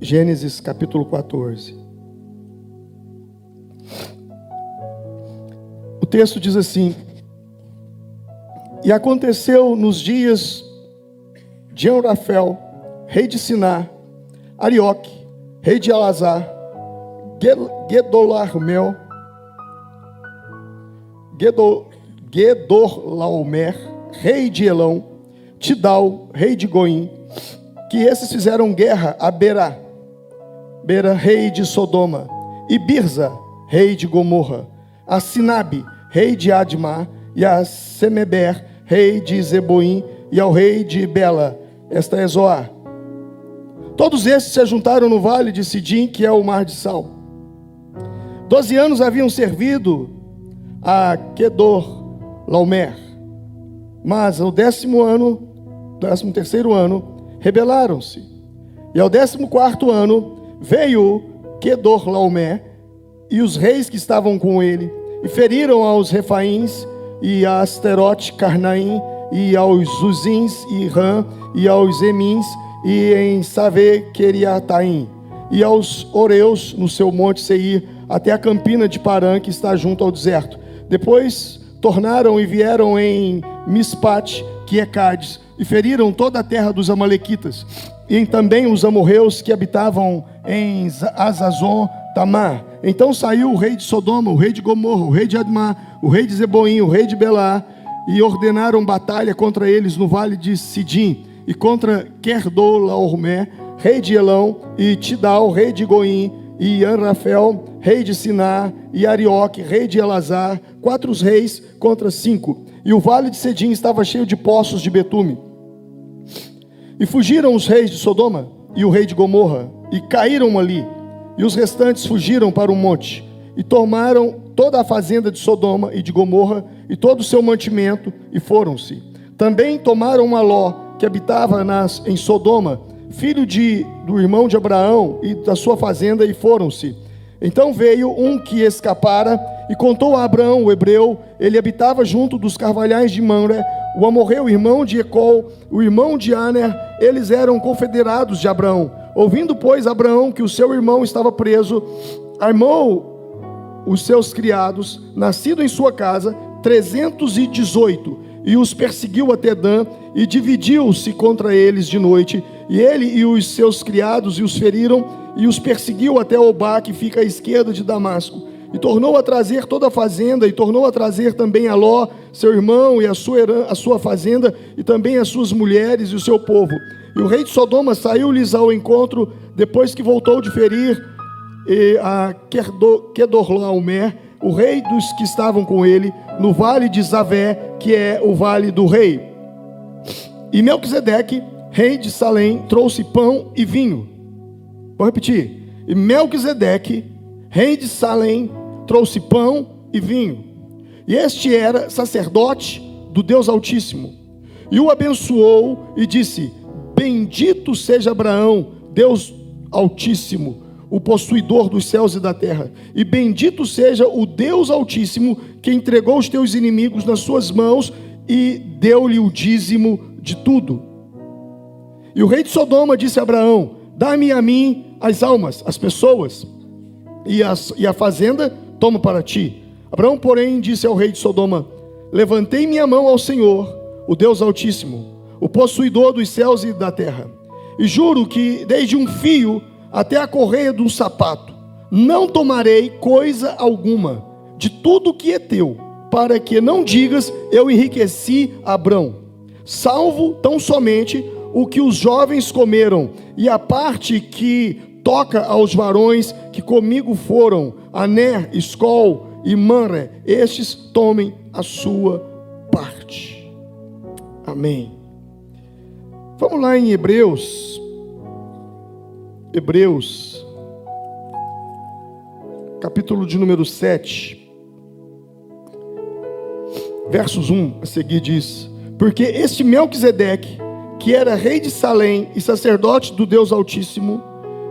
Gênesis capítulo 14. O texto diz assim: E aconteceu nos dias de Amrafel, rei de Siná, Arioque, rei de Elazar, Gedorlaomer, rei de Elão, Tidal, rei de Goim, que esses fizeram guerra a Bera, rei de Sodoma, e Birza, rei de Gomorra, a Sinabe, rei de Admá, e a Semeber, rei de Zeboim, e ao rei de Bela, esta é Zoar. Todos esses se juntaram no vale de Sidim, que é o mar de Sal. 12 anos haviam servido a Kedorlaomer, mas ao 13º ano, rebelaram-se. E ao 14º ano, veio Kedorlaomer e os reis que estavam com ele, e feriram aos Refaíns, e a Asterote Carnaim, e aos Zuzins, e Ram, e aos Emins, e em Save-Queriataim, e aos Oreus no seu monte Seir, até a campina de Parã, que está junto ao deserto. Depois tornaram e vieram em Mispat, que é Cádiz, e feriram toda a terra dos amalequitas, e também os amorreus que habitavam em Azazon Tamar. Então saiu o rei de Sodoma, o rei de Gomorra, o rei de Admá, o rei de Zeboim, o rei de Belá, e ordenaram batalha contra eles no vale de Sidim, e contra Kedorlaomer, rei de Elão, e Tidal, rei de Goim, e Amrafel, rei de Siná, e Arioque, rei de Elazar, 4 reis contra 5. E o vale de Sidim estava cheio de poços de betume. E fugiram os reis de Sodoma e o rei de Gomorra, e caíram ali. E os restantes fugiram para o monte, e tomaram toda a fazenda de Sodoma e de Gomorra, e todo o seu mantimento, e foram-se. Também tomaram Maló, que habitava em Sodoma, filho do irmão de Abraão, e da sua fazenda, e foram-se. Então veio um que escapara, e contou a Abraão, o hebreu. Ele habitava junto dos carvalhais de Mamre, o amorreu, o irmão de Ecol, o irmão de Aner. Eles eram confederados de Abraão. Ouvindo, pois, Abraão que o seu irmão estava preso, armou os seus criados, nascido em sua casa, 318, e os perseguiu até Dan, e dividiu-se contra eles de noite, e ele e os seus criados e os feriram, e os perseguiu até Obá, que fica à esquerda de Damasco, e tornou a trazer toda a fazenda, e tornou a trazer também a Ló, seu irmão, e a sua fazenda, e também as suas mulheres e o seu povo. E o rei de Sodoma saiu-lhes ao encontro, depois que voltou de ferir a Kedorlaomer, o rei dos que estavam com ele, no vale de Zavé, que é o vale do rei. E Melquisedeque, rei de Salém, trouxe pão e vinho. Vou repetir. E Melquisedeque, rei de Salém, trouxe pão e vinho. E este era sacerdote do Deus Altíssimo. E o abençoou e disse: Bendito seja Abraão, Deus Altíssimo, o possuidor dos céus e da terra. E bendito seja o Deus Altíssimo, que entregou os teus inimigos nas suas mãos e deu-lhe o dízimo de tudo. E o rei de Sodoma disse a Abraão: Dá-me a mim as almas, as pessoas, e a fazenda toma para ti. Abraão, porém, disse ao rei de Sodoma: Levantei minha mão ao Senhor, o Deus Altíssimo, o possuidor dos céus e da terra, e juro que desde um fio até a correia de um sapato não tomarei coisa alguma de tudo que é teu, para que não digas: eu enriqueci Abrão, salvo tão somente o que os jovens comeram, e a parte que toca aos varões que comigo foram, Aner, Escol e Mamre, estes tomem a sua parte. Amém. Vamos lá em Hebreus, capítulo de número 7, versos 1 a seguir diz: Porque este Melquisedeque, que era rei de Salém e sacerdote do Deus Altíssimo,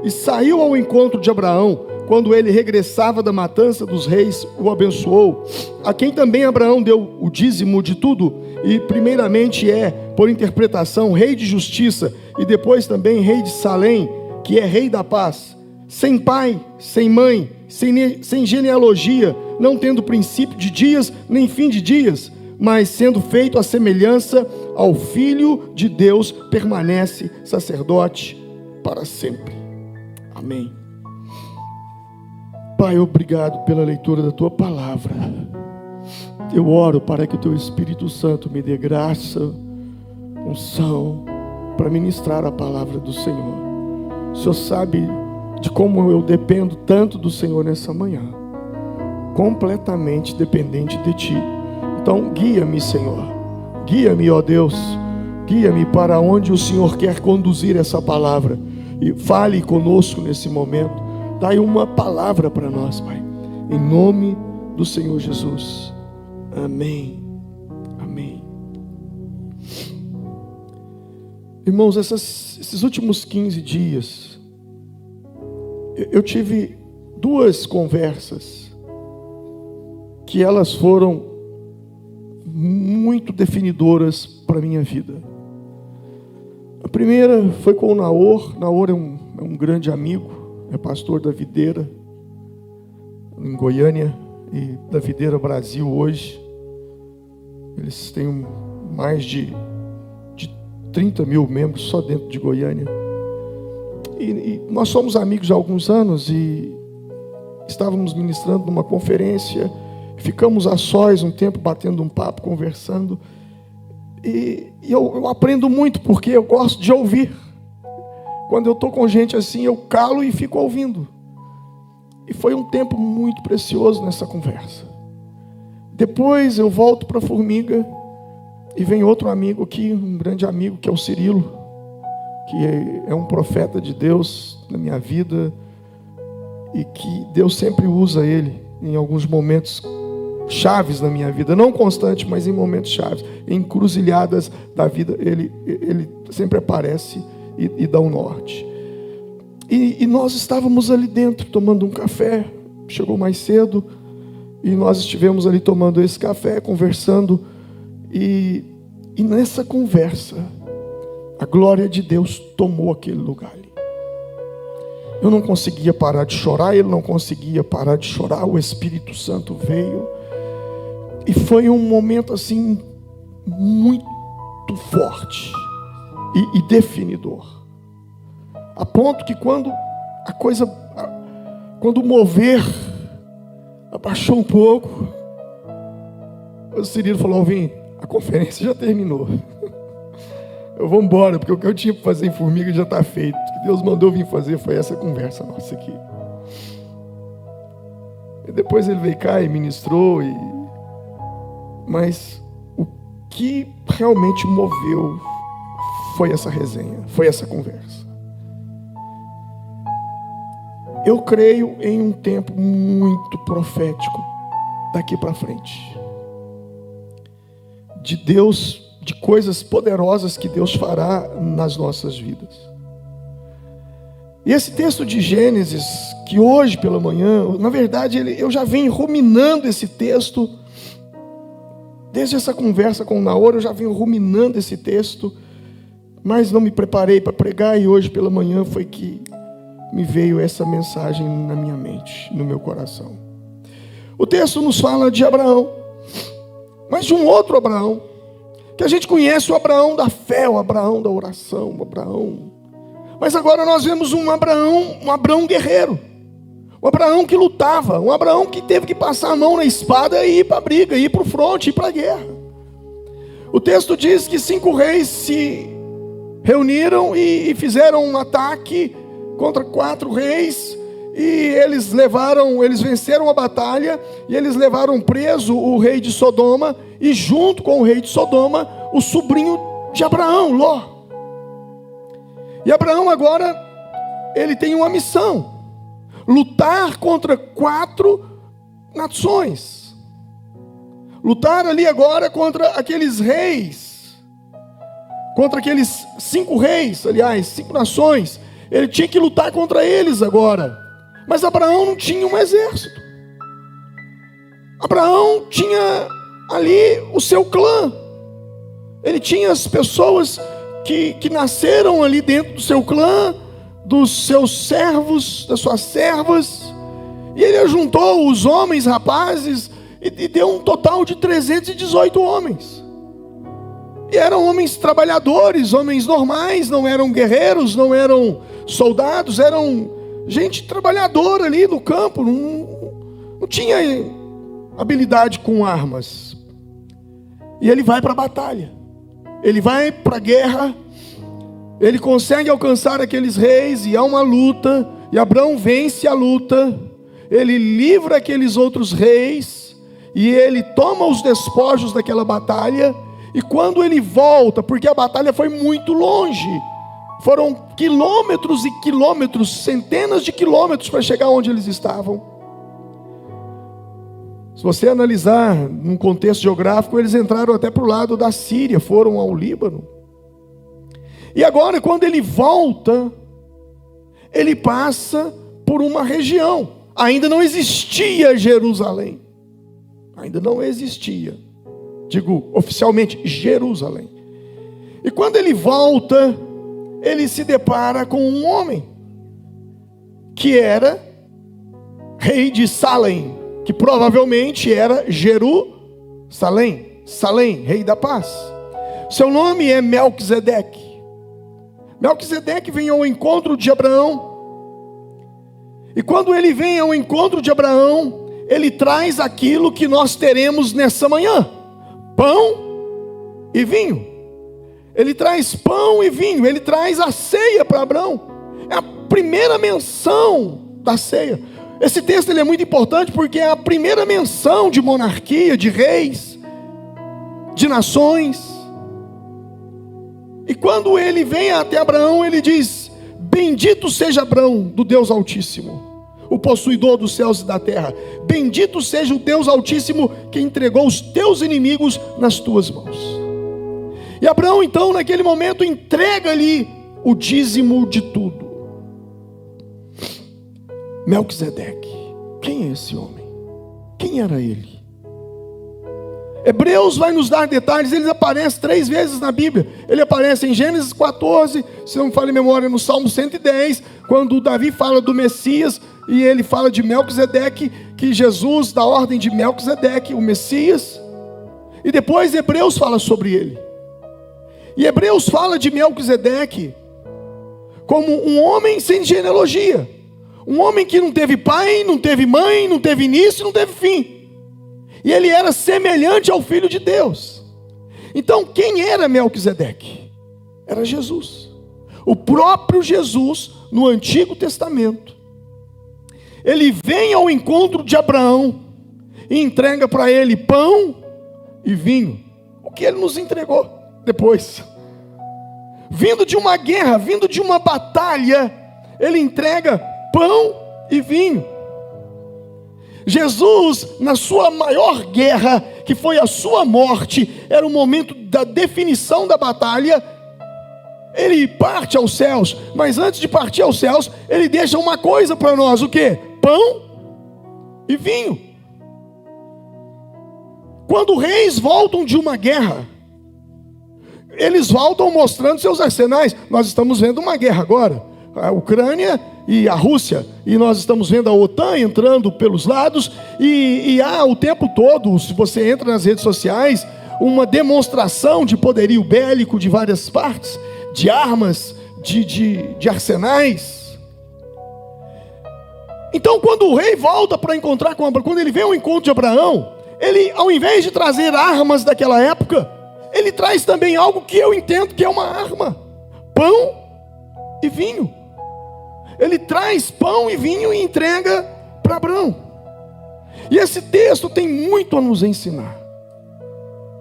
e saiu ao encontro de Abraão, quando ele regressava da matança dos reis, o abençoou, a quem também Abraão deu o dízimo de tudo, e primeiramente por interpretação, rei de justiça, e depois também rei de Salém, que é Rei da paz, sem pai, sem mãe, sem genealogia, não tendo princípio de dias, nem fim de dias, mas sendo feito à semelhança ao Filho de Deus, permanece sacerdote para sempre. Amém. Pai, obrigado pela leitura da Tua palavra. Eu oro para que o Teu Espírito Santo me dê graça, unção, para ministrar a palavra do Senhor. O Senhor sabe de como eu dependo tanto do Senhor nessa manhã, completamente dependente de Ti. Então guia-me, Senhor, guia-me, ó Deus, guia-me para onde o Senhor quer conduzir essa palavra, e fale conosco nesse momento. Dai uma palavra para nós, Pai, em nome do Senhor Jesus. Amém. Amém. Irmãos, esses últimos 15 dias, eu tive 2 conversas que elas foram muito definidoras para a minha vida. A primeira foi com o Naor. Naor é um grande amigo, é pastor da Videira, em Goiânia, e da Videira Brasil hoje. Eles têm mais de 30 mil membros só dentro de Goiânia. E nós somos amigos há alguns anos e estávamos ministrando numa conferência. Ficamos a sós um tempo, batendo um papo, conversando. E eu aprendo muito, porque eu gosto de ouvir. Quando eu estou com gente assim, eu calo e fico ouvindo. E foi um tempo muito precioso nessa conversa. Depois eu volto para a Formiga e vem outro amigo aqui, um grande amigo, que é o Cirilo, que é um profeta de Deus na minha vida e que Deus sempre usa ele em alguns momentos chaves na minha vida, não constante, mas em momentos chaves, em encruzilhadas da vida, ele sempre aparece e dá um norte. E nós estávamos ali dentro tomando um café, chegou mais cedo, e nós estivemos ali tomando esse café, conversando, e nessa conversa, a glória de Deus tomou aquele lugar ali. Eu não conseguia parar de chorar, ele não conseguia parar de chorar, o Espírito Santo veio, e foi um momento assim, muito forte e definidor. A ponto que quando o mover abaixou um pouco, o Cirilo falou: Alvin, a conferência já terminou. Eu vou embora, porque o que eu tinha para fazer em Formiga já está feito. O que Deus mandou vir fazer foi essa conversa nossa aqui. E depois ele veio cá e ministrou, mas o que realmente moveu foi essa resenha, foi essa conversa. Eu creio em um tempo muito profético daqui para frente. De Deus, de coisas poderosas que Deus fará nas nossas vidas. E esse texto de Gênesis, que hoje pela manhã, na verdade eu já venho ruminando esse texto, desde essa conversa com o Naor, eu já venho ruminando esse texto, mas não me preparei para pregar, e hoje pela manhã foi que me veio essa mensagem na minha mente, no meu coração. O texto nos fala de Abraão, mas de um outro Abraão, que a gente conhece, o Abraão da fé, o Abraão da oração, o Abraão. Mas agora nós vemos um Abraão guerreiro, um Abraão que lutava, um Abraão que teve que passar a mão na espada e ir para a briga, ir para o fronte, ir para a guerra. O texto diz que 5 reis se reuniram e fizeram um ataque contra 4 reis, e eles venceram a batalha, e eles levaram preso o rei de Sodoma, e junto com o rei de Sodoma, o sobrinho de Abraão, Ló. E Abraão agora, ele tem uma missão: lutar contra 4 nações, lutar ali agora contra aqueles reis, contra aqueles 5 reis, aliás, 5 nações. Ele tinha que lutar contra eles agora. Mas Abraão não tinha um exército. Abraão tinha ali o seu clã. Ele tinha as pessoas que nasceram ali dentro do seu clã, dos seus servos, das suas servas, e ele ajuntou os homens, rapazes, e deu um total de 318 homens. E eram homens trabalhadores, homens normais, não eram guerreiros, não eram soldados, eram gente trabalhadora ali no campo, não tinha habilidade com armas. E ele vai para a batalha, ele vai para a guerra, ele consegue alcançar aqueles reis, e há uma luta, e Abraão vence a luta, ele livra aqueles outros reis, e ele toma os despojos daquela batalha. E quando ele volta, porque a batalha foi muito longe, foram quilômetros e quilômetros, centenas de quilômetros para chegar onde eles estavam. Se você analisar num contexto geográfico, eles entraram até para o lado da Síria, foram ao Líbano. E agora, quando ele volta, ele passa por uma região. Ainda não existia Jerusalém. Ainda não existia. Digo, oficialmente, Jerusalém. E quando ele volta, ele se depara com um homem, que era rei de Salém, que provavelmente era Jerusalém, Salém, rei da paz. Seu nome é Melquisedeque. Melquisedeque vem ao encontro de Abraão. E quando ele vem ao encontro de Abraão, ele traz aquilo que nós teremos nessa manhã: pão e vinho. Ele traz pão e vinho, ele traz a ceia para Abraão. É a primeira menção da ceia. Esse texto ele é muito importante porque é a primeira menção de monarquia, de reis, de nações. E quando ele vem até Abraão, ele diz: bendito seja Abraão, do Deus Altíssimo, o possuidor dos céus e da terra. Bendito seja o Deus Altíssimo, que entregou os teus inimigos nas tuas mãos. E Abraão então naquele momento entrega-lhe o dízimo de tudo. Melquisedeque, quem é esse homem? Quem era ele? Hebreus vai nos dar detalhes. Ele aparece 3 vezes na Bíblia. Ele aparece em Gênesis 14, se não me falha a memória, no Salmo 110, quando Davi fala do Messias, e ele fala de Melquisedeque, que Jesus, da ordem de Melquisedeque, o Messias. E depois Hebreus fala sobre ele. E Hebreus fala de Melquisedeque como um homem sem genealogia, um homem que não teve pai, não teve mãe, não teve início, não teve fim. E ele era semelhante ao Filho de Deus. Então quem era Melquisedeque? Era Jesus, o próprio Jesus no Antigo Testamento. Ele vem ao encontro de Abraão e entrega para ele pão e vinho, o que ele nos entregou depois. Vindo de uma guerra, vindo de uma batalha, ele entrega pão e vinho. Jesus, na sua maior guerra, que foi a sua morte, era o momento da definição da batalha. Ele parte aos céus, mas antes de partir aos céus, ele deixa uma coisa para nós: o quê? Pão e vinho. Quando reis voltam de uma guerra, eles voltam mostrando seus arsenais. Nós estamos vendo uma guerra agora, a Ucrânia e a Rússia, e nós estamos vendo a OTAN entrando pelos lados, e há o tempo todo, se você entra nas redes sociais, uma demonstração de poderio bélico de várias partes, de armas, de arsenais. Então quando o rei volta para encontrar com Abraão, quando ele vem ao encontro de Abraão, ele, ao invés de trazer armas daquela época, ele traz também algo que eu entendo que é uma arma: pão e vinho. Ele traz pão e vinho e entrega para Abraão. E esse texto tem muito a nos ensinar.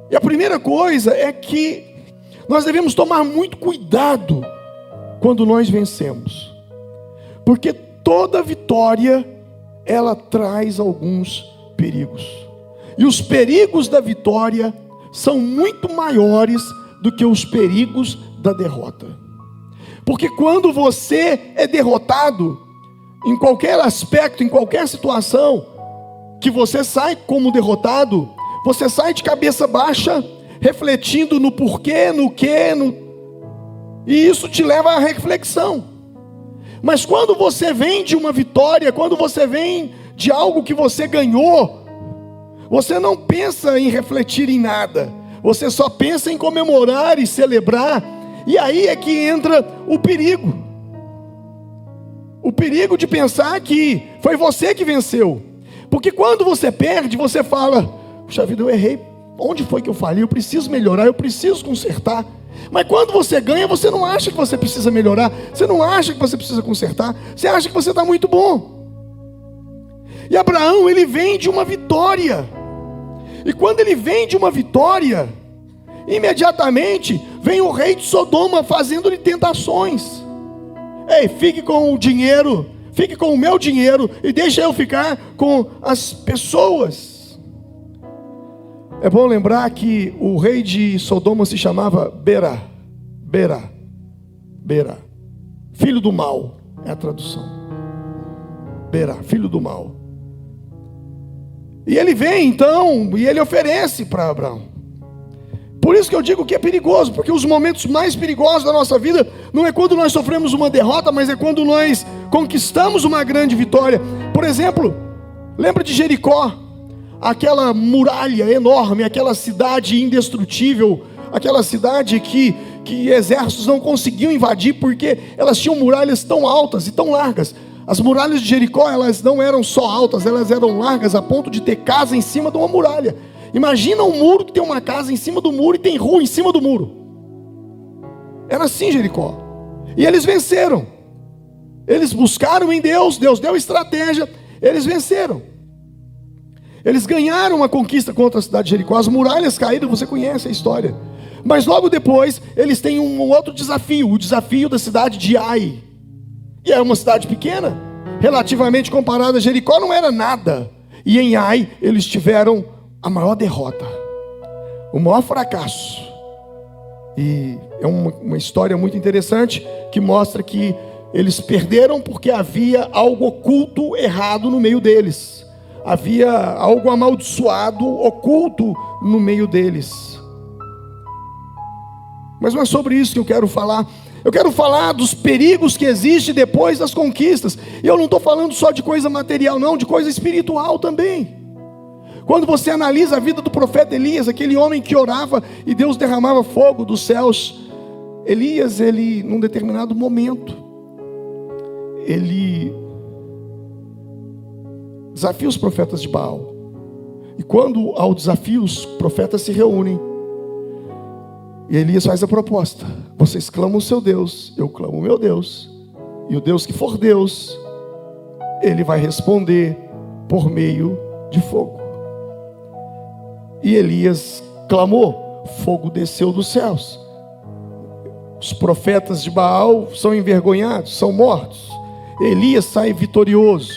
E a primeira coisa é que nós devemos tomar muito cuidado quando nós vencemos, porque toda vitória, ela traz alguns perigos, e os perigos da vitória são muito maiores do que os perigos da derrota. Porque quando você é derrotado, em qualquer aspecto, em qualquer situação, que você sai como derrotado, você sai de cabeça baixa, refletindo no porquê, no quê, e isso te leva à reflexão. Mas quando você vem de uma vitória, quando você vem de algo que você ganhou, você não pensa em refletir em nada, você só pensa em comemorar e celebrar. E aí é que entra o perigo. O perigo de pensar que foi você que venceu. Porque quando você perde, você fala: puxa vida, eu errei. Onde foi que eu falhei? Eu preciso melhorar, eu preciso consertar. Mas quando você ganha, você não acha que você precisa melhorar, você não acha que você precisa consertar, você acha que você está muito bom. E Abraão, ele vem de uma vitória. E quando ele vem de uma vitória, imediatamente vem o rei de Sodoma fazendo-lhe tentações. Ei, fique com o dinheiro, fique com o meu dinheiro e deixa eu ficar com as pessoas. É bom lembrar que o rei de Sodoma se chamava Bera, filho do mal, é a tradução. Bera, filho do mal. E ele vem então, e ele oferece para Abraão. Por isso que eu digo que é perigoso, porque os momentos mais perigosos da nossa vida não é quando nós sofremos uma derrota, mas é quando nós conquistamos uma grande vitória. Por exemplo, lembra de Jericó? Aquela muralha enorme, aquela cidade indestrutível, aquela cidade que exércitos não conseguiam invadir, porque elas tinham muralhas tão altas e tão largas. As muralhas de Jericó, elas não eram só altas, elas eram largas a ponto de ter casa em cima de uma muralha. Imagina um muro que tem uma casa em cima do muro e tem rua em cima do muro. Era assim Jericó. E eles venceram. Eles buscaram em Deus, Deus deu estratégia, eles venceram. Eles ganharam uma conquista contra a cidade de Jericó. As muralhas caíram, você conhece a história. Mas logo depois, eles têm um outro desafio. O desafio da cidade de Ai. E é uma cidade pequena. Relativamente comparada a Jericó, não era nada. E em Ai, eles tiveram a maior derrota. O maior fracasso. E é uma história muito interessante, que mostra que eles perderam porque havia algo oculto, errado no meio deles. Havia algo amaldiçoado, oculto no meio deles. Mas não é sobre isso que eu quero falar. Eu quero falar dos perigos que existem depois das conquistas. E eu não estou falando só de coisa material, não, de coisa espiritual também. Quando você analisa a vida do profeta Elias, aquele homem que orava e Deus derramava fogo dos céus. Elias, ele, num determinado momento, ele desafia os profetas de Baal. E quando ao desafio, os profetas se reúnem. E Elias faz a proposta: vocês clamam o seu Deus, eu clamo o meu Deus. E o Deus que for Deus, Ele vai responder por meio de fogo. E Elias clamou, fogo desceu dos céus. Os profetas de Baal são envergonhados, são mortos. Elias sai vitorioso.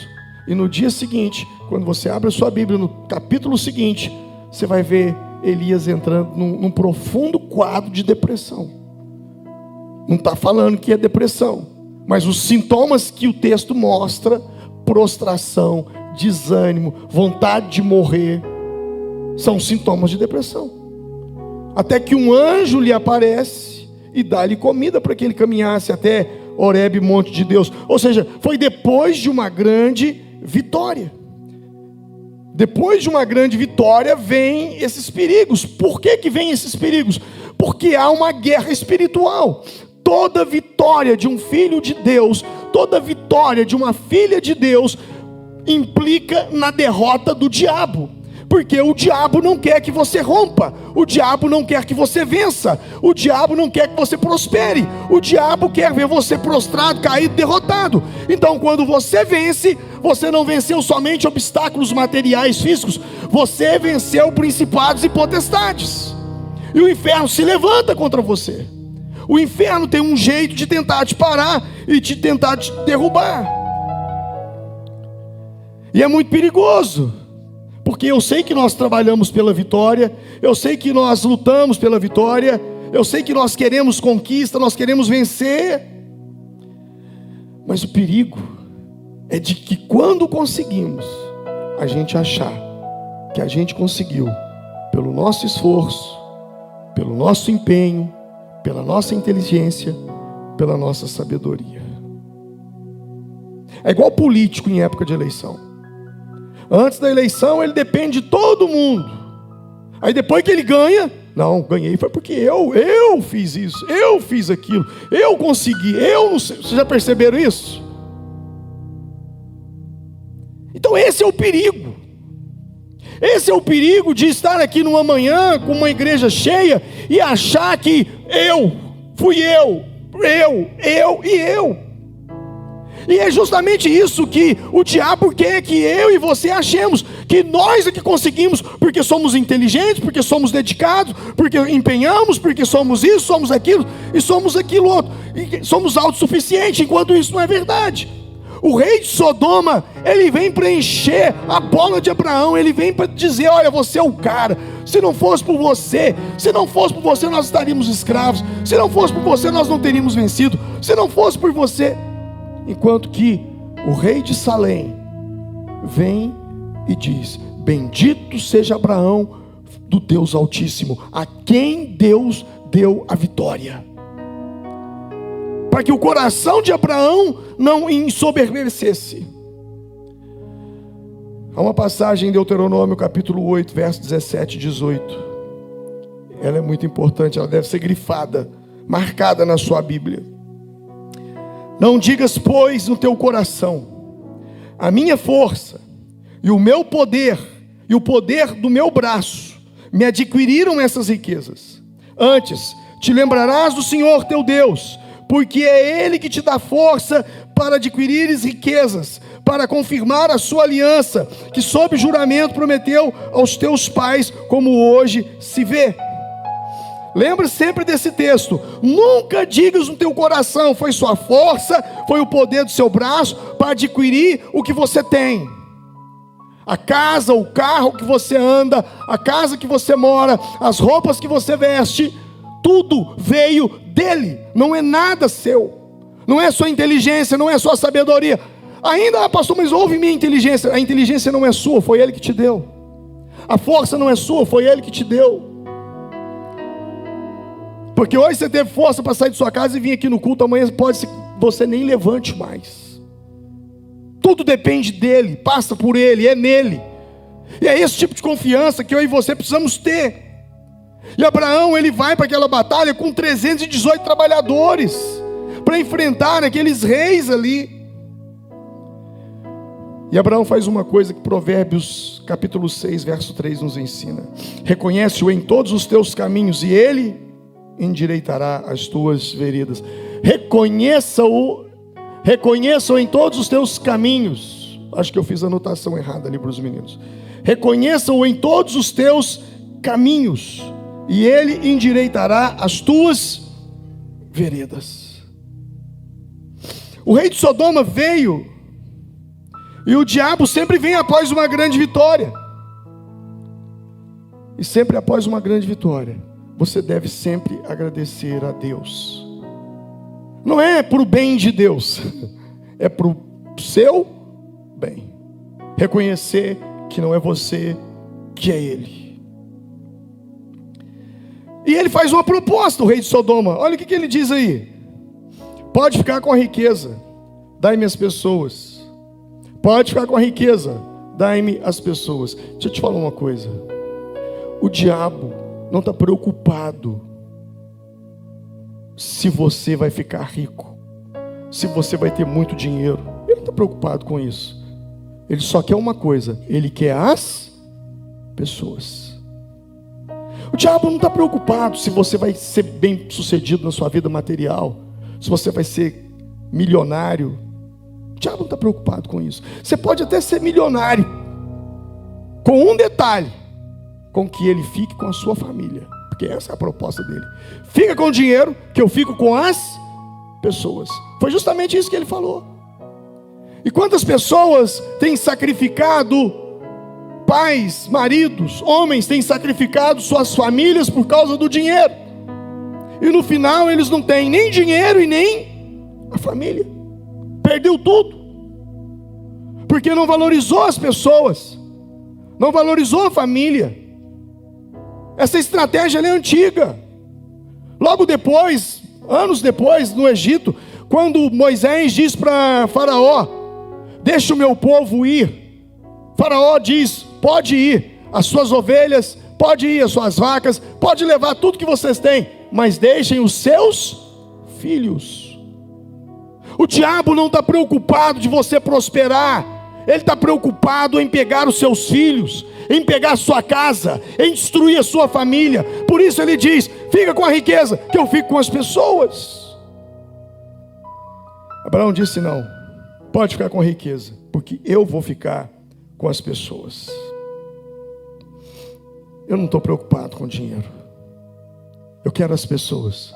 E no dia seguinte, quando você abre a sua Bíblia, no capítulo seguinte, você vai ver Elias entrando num profundo quadro de depressão. Não está falando que é depressão, mas os sintomas que o texto mostra: prostração, desânimo, vontade de morrer, são sintomas de depressão. Até que um anjo lhe aparece e dá-lhe comida para que ele caminhasse até Horebe, monte de Deus. Ou seja, foi depois de uma grande vitória. Depois de uma grande vitória vem esses perigos. Por que vem esses perigos? Porque há uma guerra espiritual. Toda vitória de um filho de Deus, toda vitória de uma filha de Deus, implica na derrota do diabo. Porque o diabo não quer que você rompa, o diabo não quer que você vença, o diabo não quer que você prospere, o diabo quer ver você prostrado, caído, derrotado. Então quando você vence, você não venceu somente obstáculos materiais, físicos, você venceu principados e potestades. E o inferno se levanta contra você. O inferno tem um jeito de tentar te parar e de tentar te derrubar. E é muito perigoso. Porque eu sei que nós trabalhamos pela vitória, eu sei que nós lutamos pela vitória, eu sei que nós queremos conquista, nós queremos vencer. Mas o perigo é de que quando conseguimos, a gente achar que a gente conseguiu pelo nosso esforço, pelo nosso empenho, pela nossa inteligência, pela nossa sabedoria. É igual político em época de eleição. Antes da eleição ele depende de todo mundo. Aí depois que ele ganha, não, ganhei foi porque eu fiz isso, eu fiz aquilo, eu consegui, eu não sei. Vocês já perceberam isso? Então esse é o perigo. Esse é o perigo de estar aqui numa manhã com uma igreja cheia e achar que fui eu. E é justamente isso que o diabo quer que eu e você achemos, que nós é que conseguimos, porque somos inteligentes, porque somos dedicados, porque empenhamos, porque somos isso, somos aquilo, e somos aquilo outro, e somos autossuficientes, enquanto isso não é verdade. O rei de Sodoma, ele vem para encher a bola de Abraão, ele vem para dizer, olha, você é o cara, se não fosse por você nós estaríamos escravos, se não fosse por você nós não teríamos vencido, se não fosse por você. Enquanto que o rei de Salém vem e diz, bendito seja Abraão do Deus Altíssimo, a quem Deus deu a vitória, para que o coração de Abraão não ensoberbecesse. Há uma passagem em Deuteronômio capítulo 8, verso 17 e 18. Ela é muito importante, ela deve ser grifada, marcada na sua Bíblia. Não digas, pois, no teu coração, a minha força e o meu poder e o poder do meu braço me adquiriram essas riquezas. Antes, te lembrarás do Senhor teu Deus, porque é Ele que te dá força para adquirires riquezas, para confirmar a sua aliança, que sob juramento prometeu aos teus pais, como hoje se vê. Lembre sempre desse texto. Nunca digas no teu coração, foi sua força, foi o poder do seu braço para adquirir o que você tem. A casa, o carro que você anda, a casa que você mora, as roupas que você veste, tudo veio dele, não é nada seu, não é sua inteligência, não é sua sabedoria. Ainda, pastor, mas ouve minha inteligência. A inteligência não é sua, foi ele que te deu. A força não é sua, foi ele que te deu. Porque hoje você teve força para sair de sua casa e vir aqui no culto, amanhã pode ser que você nem levante mais. Tudo depende dele, passa por ele, é nele. E é esse tipo de confiança que eu e você precisamos ter. E Abraão, ele vai para aquela batalha com 318 trabalhadores, para enfrentar aqueles reis ali. E Abraão faz uma coisa que Provérbios capítulo 6, verso 3 nos ensina. Reconhece-o em todos os teus caminhos, e ele endireitará as tuas veredas. Reconheça-o em todos os teus caminhos. Acho que eu fiz a anotação errada ali para os meninos. Reconheça-o em todos os teus caminhos, e ele endireitará as tuas veredas. O rei de Sodoma veio, e o diabo sempre vem após uma grande vitória. E sempre após uma grande vitória, você deve sempre agradecer a Deus. Não é para o bem de Deus, é para o seu bem. Reconhecer que não é você, que é Ele. E ele faz uma proposta, o rei de Sodoma. Olha o que ele diz aí. Pode ficar com a riqueza, dai-me as pessoas. Pode ficar com a riqueza, dai-me as pessoas. Deixa eu te falar uma coisa. O diabo não está preocupado se você vai ficar rico, se você vai ter muito dinheiro. Ele não está preocupado com isso. Ele só quer uma coisa, ele quer as pessoas. O diabo não está preocupado se você vai ser bem sucedido na sua vida material, se você vai ser milionário. O diabo não está preocupado com isso. Você pode até ser milionário, com um detalhe: com que ele fique com a sua família, porque essa é a proposta dele. Fica com o dinheiro, que eu fico com as pessoas. Foi justamente isso que ele falou. E quantas pessoas têm sacrificado, pais, maridos, homens têm sacrificado suas famílias por causa do dinheiro, e no final eles não têm nem dinheiro e nem a família. Perdeu tudo, porque não valorizou as pessoas, não valorizou a família. Essa estratégia ela é antiga. Logo depois, anos depois, no Egito, quando Moisés diz para Faraó: deixa o meu povo ir. Faraó diz: pode ir, as suas ovelhas, pode ir, as suas vacas, pode levar tudo que vocês têm, mas deixem os seus filhos. O diabo não está preocupado de você prosperar, ele está preocupado em pegar os seus filhos, em pegar a sua casa, em destruir a sua família. Por isso ele diz: fica com a riqueza, que eu fico com as pessoas. Abraão disse: não, pode ficar com a riqueza, porque eu vou ficar com as pessoas. Eu não estou preocupado com dinheiro, eu quero as pessoas.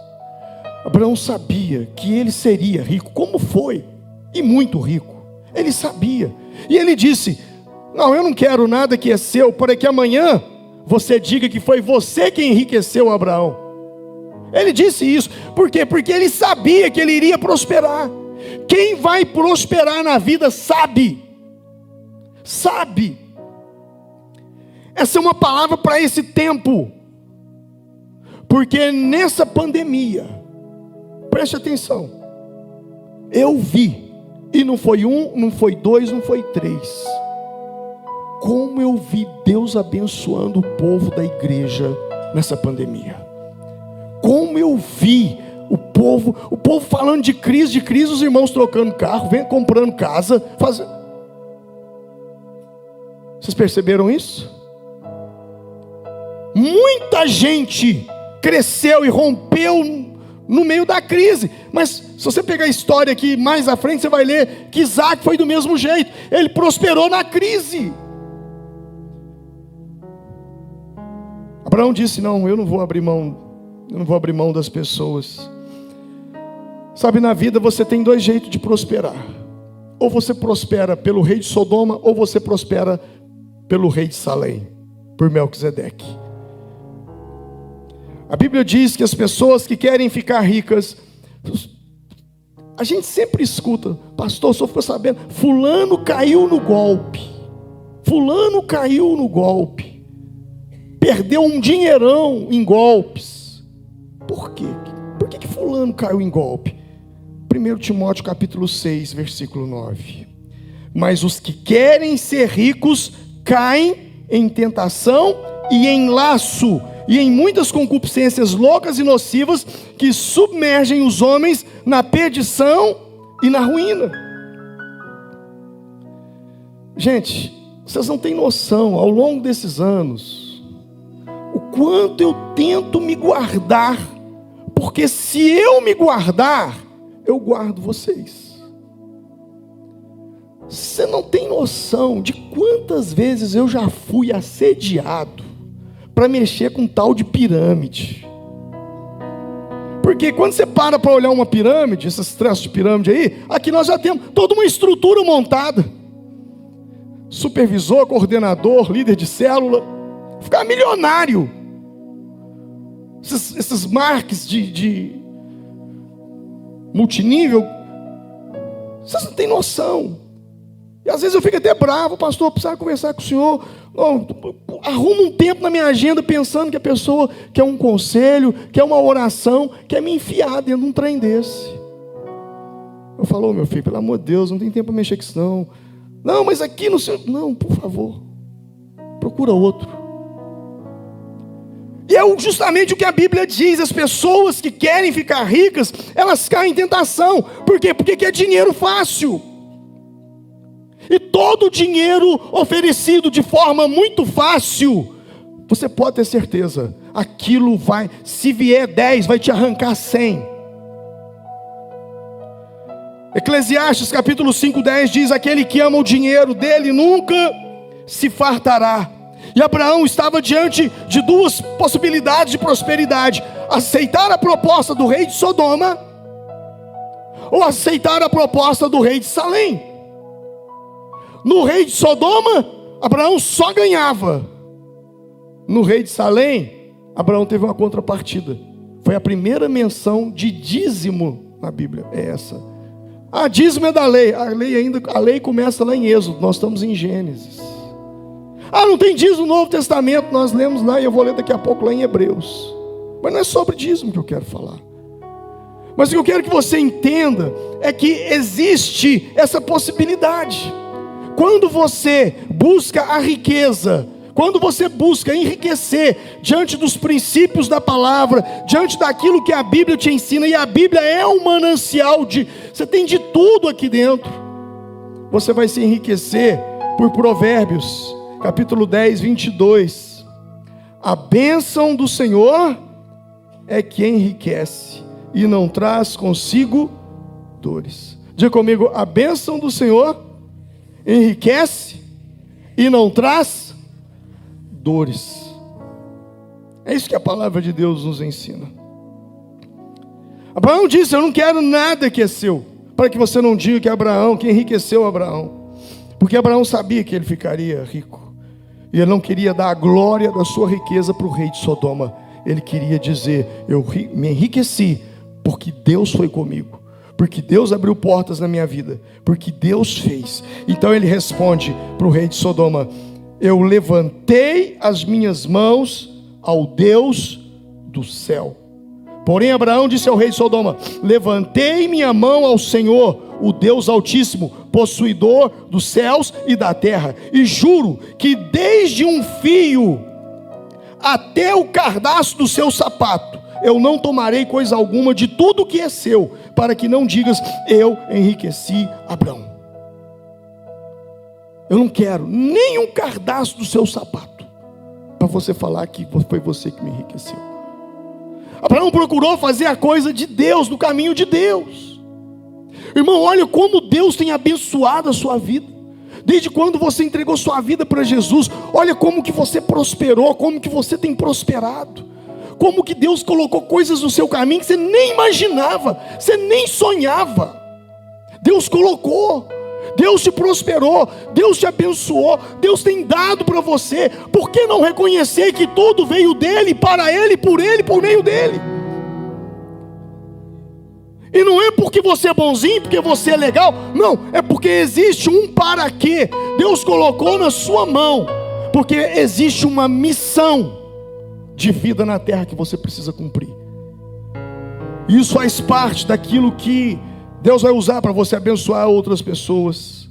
Abraão sabia que ele seria rico, como foi, e muito rico. Ele sabia, e ele disse: não, eu não quero nada que é seu, para que amanhã você diga que foi você que enriqueceu Abraão. Ele disse isso, por quê? Porque ele sabia que ele iria prosperar. Quem vai prosperar na vida sabe. Essa é uma palavra para esse tempo, porque nessa pandemia, preste atenção, eu vi, e não foi um, não foi dois, não foi três, como eu vi Deus abençoando o povo da igreja nessa pandemia. Como eu vi o povo falando de crise, os irmãos trocando carro, comprando casa, fazendo. Vocês perceberam isso? Muita gente cresceu e rompeu no meio da crise. Mas se você pegar a história aqui mais à frente, você vai ler que Isaac foi do mesmo jeito. Ele prosperou na crise. Abraão disse: não, eu não vou abrir mão das pessoas. Sabe, na vida você tem dois jeitos de prosperar. Ou você prospera pelo rei de Sodoma, ou você prospera pelo rei de Salém, por Melquisedeque. A Bíblia diz que as pessoas que querem ficar ricas, a gente sempre escuta: pastor, o senhor ficou sabendo, fulano caiu no golpe, perdeu um dinheirão em golpes. Por quê? Por que fulano caiu em golpe? 1 Timóteo capítulo 6, versículo 9. Mas os que querem ser ricos caem em tentação e em laço, e em muitas concupiscências loucas e nocivas, que submergem os homens na perdição e na ruína. Gente, vocês não têm noção, ao longo desses anos, o quanto eu tento me guardar, porque se eu me guardar, eu guardo vocês. Você não tem noção de quantas vezes eu já fui assediado para mexer com tal de pirâmide. Porque quando você para olhar uma pirâmide, esses traços de pirâmide aí, aqui nós já temos toda uma estrutura montada. Supervisor, coordenador, líder de célula, ficar milionário. Esses marques de multinível, vocês não têm noção. E às vezes eu fico até bravo: pastor, eu precisava conversar com o senhor. Não, arruma um tempo na minha agenda pensando que a pessoa quer um conselho, quer uma oração, quer me enfiar dentro de um trem desse. Eu falo: meu filho, pelo amor de Deus, não tem tempo para mexer com isso não. Não, mas aqui no seu... Não, por favor, procura outro. E é justamente o que a Bíblia diz: as pessoas que querem ficar ricas, elas caem em tentação. Por quê? Porque quer dinheiro fácil. E todo o dinheiro oferecido de forma muito fácil, você pode ter certeza, aquilo vai, se vier 10, vai te arrancar 100. Eclesiastes capítulo 5:10 diz: aquele que ama o dinheiro dele nunca se fartará. E Abraão estava diante de duas possibilidades de prosperidade: aceitar a proposta do rei de Sodoma, ou aceitar a proposta do rei de Salém. No rei de Sodoma, Abraão só ganhava. No rei de Salém, Abraão teve uma contrapartida. Foi a primeira menção de dízimo na Bíblia, é essa. Dízimo é da lei. A lei começa lá em Êxodo, nós estamos em Gênesis. Não tem dízimo no Novo Testamento, nós lemos lá, e eu vou ler daqui a pouco lá em Hebreus. Mas não é sobre dízimo que eu quero falar. Mas o que eu quero que você entenda é que existe essa possibilidade. quando você busca a riqueza, quando você busca enriquecer diante dos princípios da palavra, diante daquilo que a Bíblia te ensina, e a Bíblia é um manancial você tem de tudo aqui dentro, você vai se enriquecer por Provérbios, capítulo 10, 22. A bênção do Senhor é que enriquece e não traz consigo dores. Diga comigo, a bênção do Senhor enriquece e não traz dores. É isso que a palavra de Deus nos ensina. Abraão disse: eu não quero nada que é seu, para que você não diga que Abraão, que enriqueceu Abraão, porque Abraão sabia que ele ficaria rico, e ele não queria dar a glória da sua riqueza para o rei de Sodoma. Ele queria dizer: eu me enriqueci porque Deus foi comigo, porque Deus abriu portas na minha vida, porque Deus fez. Então ele responde para o rei de Sodoma: eu levantei as minhas mãos ao Deus do céu. Porém Abraão disse ao rei de Sodoma: levantei minha mão ao Senhor, o Deus Altíssimo, possuidor dos céus e da terra, e juro que desde um fio até o cardaço do seu sapato, eu não tomarei coisa alguma de tudo que é seu, para que não digas: eu enriqueci Abraão. Eu não quero nem um cardaço do seu sapato, para você falar que foi você que me enriqueceu. Abraão procurou fazer a coisa de Deus, no caminho de Deus. Irmão, olha como Deus tem abençoado a sua vida. Desde quando você entregou sua vida para Jesus, olha como que você prosperou, como que você tem prosperado, como que Deus colocou coisas no seu caminho que você nem imaginava, você nem sonhava. Deus colocou, Deus te prosperou, Deus te abençoou, Deus tem dado para você. Por que não reconhecer que tudo veio dele, para ele, por meio dele? E não é porque você é bonzinho, porque você é legal, não, é porque existe um para quê. Deus colocou na sua mão, porque existe uma missão de vida na terra que você precisa cumprir. Isso faz parte daquilo que Deus vai usar para você abençoar outras pessoas.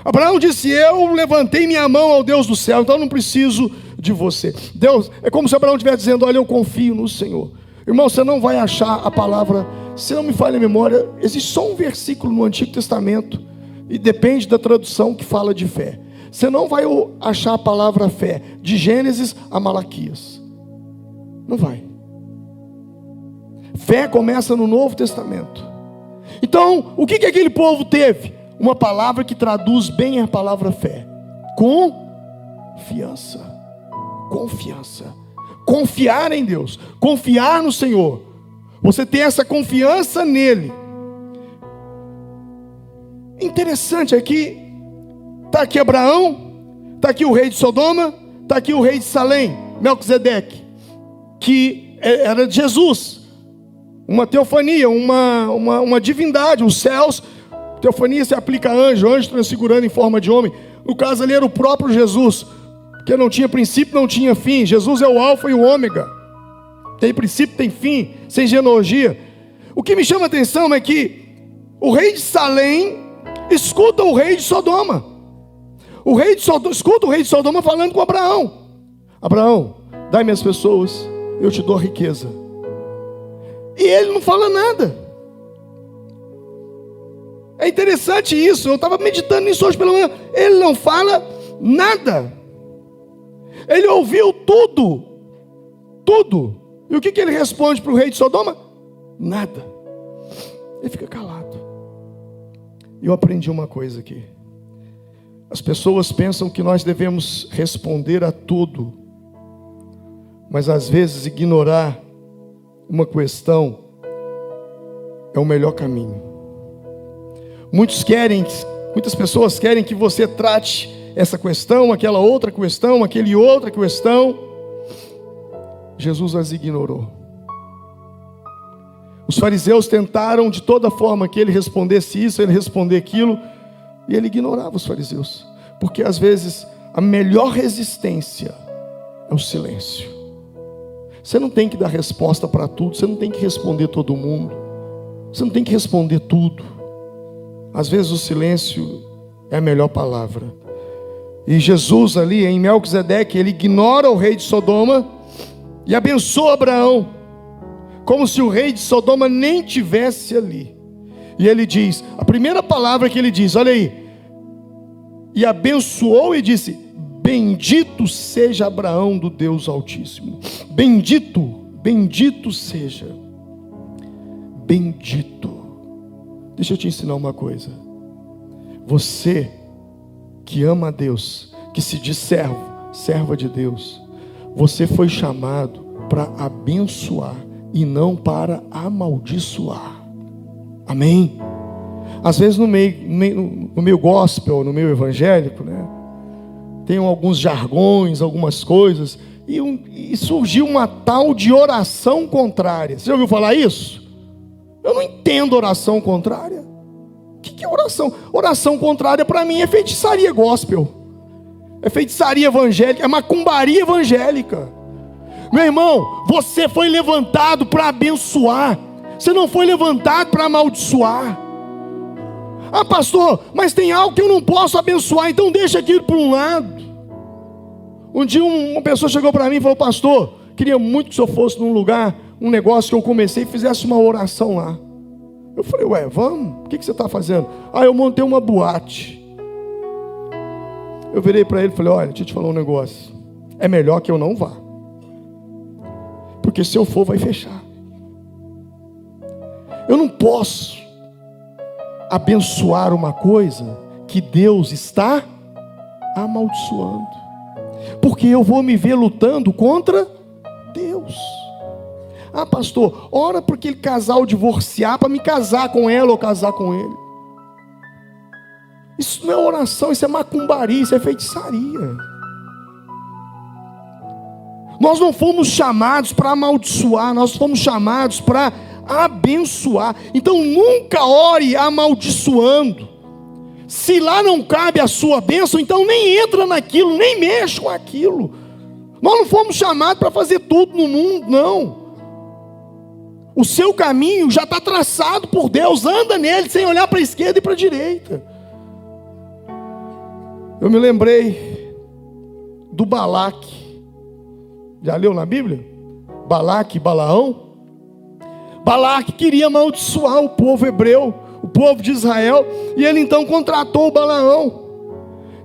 Abraão disse: eu levantei minha mão ao Deus do céu, então eu não preciso de você. Deus, é como se Abraão estivesse dizendo: olha, eu confio no Senhor. Irmão, você não vai achar a palavra, se não me falha a memória, existe só um versículo no Antigo Testamento, e depende da tradução, que fala de fé. Você não vai achar a palavra fé de Gênesis a Malaquias. Não vai. Fé começa no Novo Testamento. Então, o que aquele povo teve? Uma palavra que traduz bem a palavra fé: confiança. Confiança. Confiar em Deus, confiar no Senhor. Você tem essa confiança nele. Interessante aqui, está aqui Abraão, está aqui o rei de Sodoma, está aqui o rei de Salém, Melquisedeque, que era de Jesus, uma teofania, uma divindade, os céus. Teofania se aplica a anjo, anjo transfigurando em forma de homem. No caso ali era o próprio Jesus, porque não tinha princípio, não tinha fim. Jesus é o alfa e o ômega, tem princípio, tem fim, sem genealogia. O que me chama a atenção é que o rei de Salém escuta o rei de Sodoma. Escuta o rei de Sodoma falando com Abraão: Abraão, dai-me as pessoas, eu te dou a riqueza. E ele não fala nada. É interessante isso, eu estava meditando nisso hoje pela manhã. Ele não fala nada. Ele ouviu tudo. E o que ele responde para o rei de Sodoma? Nada. Ele fica calado. E eu aprendi uma coisa aqui. As pessoas pensam que nós devemos responder a tudo, mas às vezes ignorar uma questão é o melhor caminho. Muitas pessoas querem que você trate essa questão, aquela outra questão, aquele outra questão. Jesus as ignorou. Os fariseus tentaram de toda forma que ele respondesse isso, ele responder aquilo, e ele ignorava os fariseus, porque às vezes a melhor resistência é o silêncio. Você não tem que dar resposta para tudo, você não tem que responder todo mundo, você não tem que responder tudo. Às vezes o silêncio é a melhor palavra. E Jesus ali em Melquisedeque, ele ignora o rei de Sodoma e abençoa Abraão, como se o rei de Sodoma nem tivesse ali. E ele diz, a primeira palavra que ele diz, olha aí, e abençoou e disse: bendito seja Abraão do Deus Altíssimo. Bendito, bendito seja. Bendito. Deixa eu te ensinar uma coisa. Você que ama a Deus, que se diz servo, serva de Deus, você foi chamado para abençoar e não para amaldiçoar. Amém? Às vezes no meio gospel, no meio evangélico, né, tem alguns jargões, algumas coisas, e surgiu uma tal de oração contrária. Você já ouviu falar isso? Eu não entendo oração contrária. O que é oração? Oração contrária para mim é feitiçaria gospel, é feitiçaria evangélica, é macumbaria evangélica. Meu irmão, você foi levantado para abençoar, você não foi levantado para amaldiçoar. Ah, pastor, mas tem algo que eu não posso abençoar, então deixa aquilo por um lado. Um dia uma pessoa chegou para mim e falou: pastor, queria muito que o senhor fosse num lugar, um negócio que eu comecei, e fizesse uma oração lá. Eu falei: ué, vamos? O que você está fazendo? Ah, eu montei uma boate. Eu virei para ele e falei: olha, deixa eu te falar um negócio, é melhor que eu não vá, porque se eu for vai fechar. Eu não posso abençoar uma coisa que Deus está amaldiçoando, porque eu vou me ver lutando contra Deus. Ah, pastor, ora para aquele casal divorciar para me casar com ela ou casar com ele. Isso não é oração, isso é macumbaria, isso é feitiçaria. Nós não fomos chamados para amaldiçoar, nós fomos chamados para abençoar. Então nunca ore amaldiçoando. Se lá não cabe a sua bênção, então nem entra naquilo, nem mexa com aquilo. Nós não fomos chamados para fazer tudo no mundo, não. O seu caminho já está traçado por Deus, anda nele sem olhar para a esquerda e para a direita. Eu me lembrei do Balaque. Já leu na Bíblia? Balaque e Balaão. Balaque queria amaldiçoar o povo hebreu, o povo de Israel, e ele então contratou o Balaão.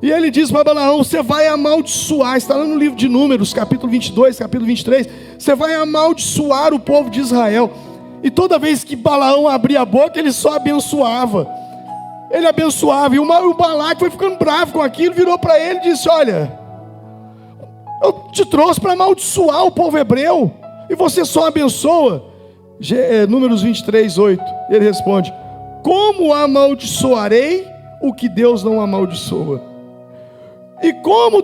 E ele diz para Balaão: você vai amaldiçoar, está lá no livro de Números, capítulo 22, capítulo 23, você vai amaldiçoar o povo de Israel. E toda vez que Balaão abria a boca, ele só abençoava. Ele abençoava, e o Balaque foi ficando bravo com aquilo, virou para ele e disse: olha, eu te trouxe para amaldiçoar o povo hebreu, e você só abençoa. Números 23, 8, ele responde: como amaldiçoarei o que Deus não amaldiçoa? E como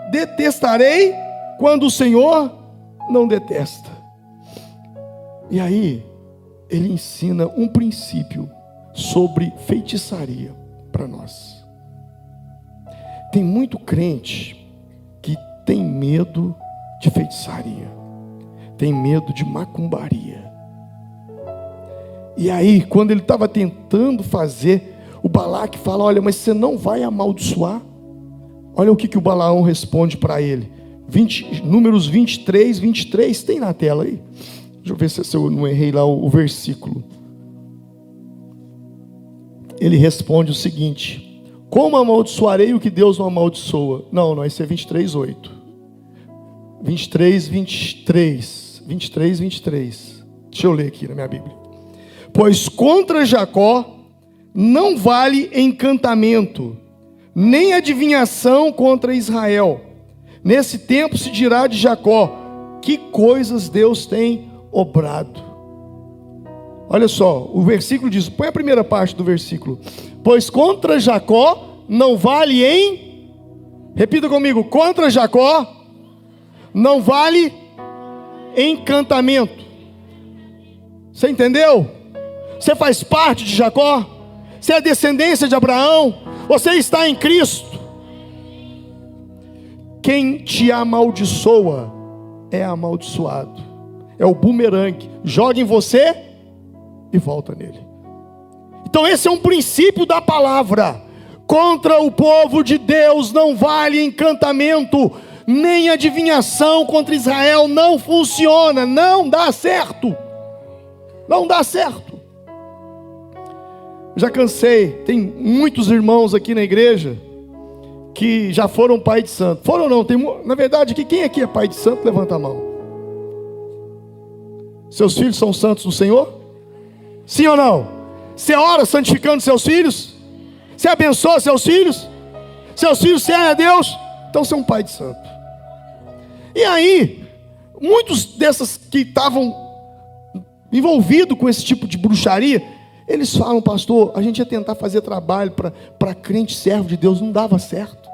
detestarei quando o Senhor não detesta? E aí ele ensina um princípio sobre feitiçaria para nós. Tem muito crente que tem medo de feitiçaria, tem medo de macumbaria. E aí, quando ele estava tentando fazer, o Balaque fala: olha, mas você não vai amaldiçoar? Olha o que o Balaão responde para ele. Números 23, 23, tem na tela aí. Deixa eu ver se eu não errei lá o versículo. Ele responde o seguinte: como amaldiçoarei o que Deus não amaldiçoa? Não, esse é 23, 8. 23, 23. 23, 23. Deixa eu ler aqui na minha Bíblia. Pois contra Jacó não vale encantamento, nem adivinhação contra Israel. Nesse tempo se dirá de Jacó: que coisas Deus tem obrado. Olha só, o versículo diz, põe a primeira parte do versículo: pois contra Jacó não vale repita comigo, contra Jacó não vale encantamento. Você entendeu? Você faz parte de Jacó, você é descendência de Abraão, você está em Cristo. Quem te amaldiçoa é amaldiçoado, é o bumerangue, joga em você e volta nele. Então esse é um princípio da palavra. contra o povo de Deus não vale encantamento, nem adivinhação contra Israel não funciona, não dá certo. Não dá certo. Já cansei, tem muitos irmãos aqui na igreja que já foram pai de santo. Foram não, na verdade, quem aqui é pai de santo, levanta a mão. Seus filhos são santos do Senhor? Sim ou não? Você ora santificando seus filhos? Você abençoa seus filhos? Seus filhos servem a Deus? Então você é um pai de santo. E aí, muitos desses que estavam envolvidos com esse tipo de bruxaria, eles falam: pastor, a gente ia tentar fazer trabalho para crente servo de Deus, não dava certo.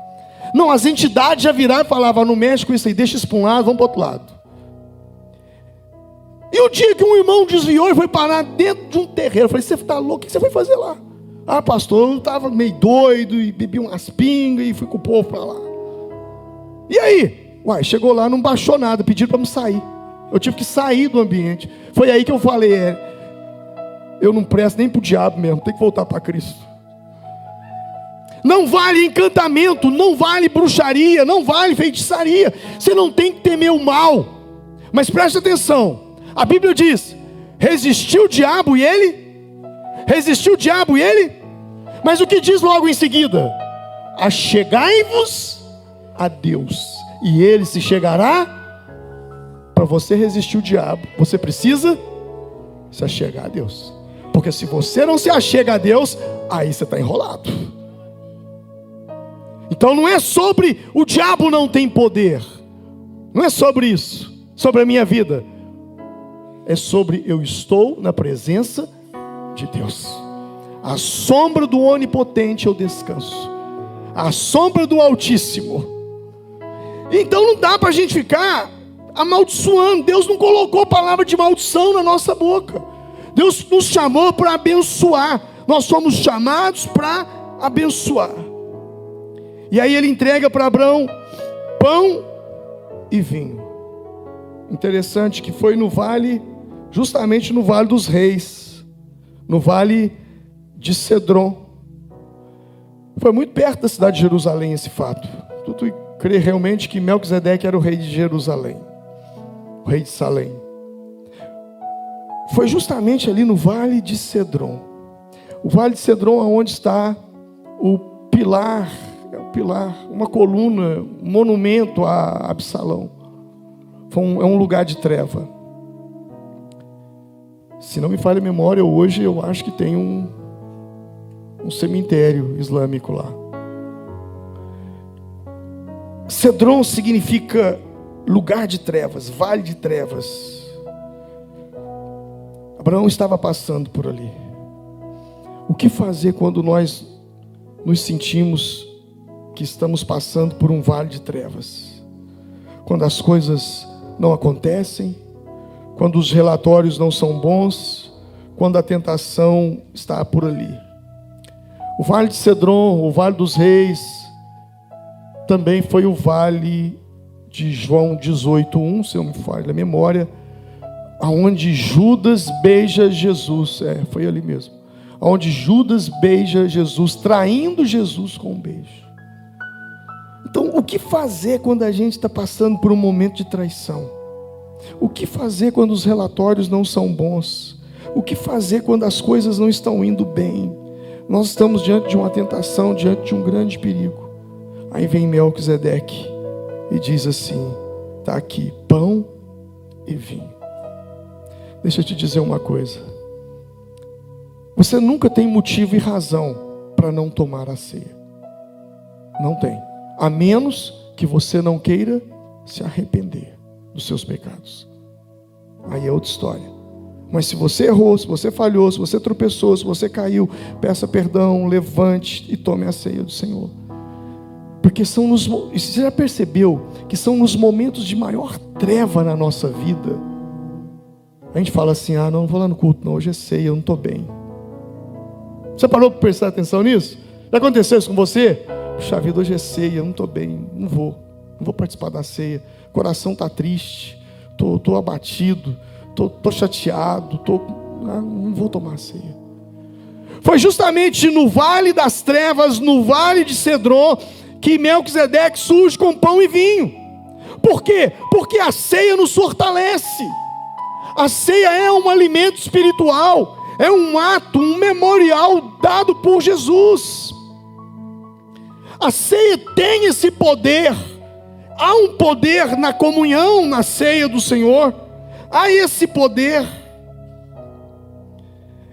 Não, as entidades já viraram e falavam: não mexe com isso aí, deixa isso para um lado, vamos para o outro lado. E o dia que um irmão desviou e foi parar dentro de um terreiro, eu falei: você está louco, o que você foi fazer lá? Ah, pastor, eu estava meio doido e bebi umas pingas e fui com o povo para lá. E aí? Uai, chegou lá, não baixou nada, pediram para me sair. Eu tive que sair do ambiente. Foi aí que eu falei: eu não presto nem para o diabo mesmo, tem que voltar para Cristo. Não vale encantamento, não vale bruxaria, não vale feitiçaria. Você não tem que temer o mal. Mas preste atenção, a Bíblia diz: resistiu o diabo e ele? Resistiu o diabo e ele? Mas o que diz logo em seguida? Achegai-vos a Deus, e ele se chegará. Para você resistir o diabo, você precisa se achegar a Deus. Porque se você não se achega a Deus, aí você está enrolado. Então não é sobre o diabo não tem poder. Não é sobre isso, sobre a minha vida. É sobre eu estou na presença de Deus. À sombra do Onipotente eu descanso. À sombra do Altíssimo. Então não dá para a gente ficar amaldiçoando. Deus não colocou palavra de maldição na nossa boca. Deus nos chamou para abençoar. Nós somos chamados para abençoar. E aí ele entrega para Abraão pão e vinho. Interessante que foi no vale, justamente no Vale dos Reis, no Vale de Cedron. Foi muito perto da cidade de Jerusalém esse fato. Tudo crê realmente que Melquisedeque era o rei de Jerusalém, o rei de Salém. Foi justamente ali no Vale de Cedron. O Vale de Cedron é onde está o pilar, uma coluna, um monumento a Absalão. É um lugar de treva. Se não me falha a memória, hoje eu acho que tem um cemitério islâmico lá. Cedron significa lugar de trevas, vale de trevas. Abraão estava passando por ali. O que fazer quando nós nos sentimos que estamos passando por um vale de trevas? Quando as coisas não acontecem, quando os relatórios não são bons, quando a tentação está por ali. O Vale de Cedron, o Vale dos Reis, também foi o Vale de João 18:1, se não me falha a memória, aonde Judas beija Jesus. Foi ali mesmo. Onde Judas beija Jesus, traindo Jesus com um beijo. Então, o que fazer quando a gente está passando por um momento de traição? O que fazer quando os relatórios não são bons? O que fazer quando as coisas não estão indo bem? Nós estamos diante de uma tentação, diante de um grande perigo. Aí vem Melquisedeque e diz assim: está aqui pão e vinho. Deixa eu te dizer uma coisa. Você nunca tem motivo e razão para não tomar a ceia. Não tem. A menos que você não queira se arrepender dos seus pecados. Aí é outra história. Mas se você errou, se você falhou, se você tropeçou, se você caiu, peça perdão, levante e tome a ceia do Senhor. Porque você já percebeu que são nos momentos de maior treva na nossa vida. A gente fala assim: não vou lá no culto não, hoje é ceia, eu não estou bem. Você parou para prestar atenção nisso? Já aconteceu isso com você? Puxa vida, hoje é ceia, eu não estou bem, não vou participar da ceia. O coração está triste, estou abatido, estou chateado, não vou tomar a ceia. Foi justamente no vale das trevas, no vale de Cedron, que Melquisedeque surge com pão e vinho. Por quê? Porque a ceia nos fortalece. A ceia é um alimento espiritual, é um ato, um memorial dado por Jesus. A ceia tem esse poder. Há um poder na comunhão, na ceia do Senhor. Há esse poder.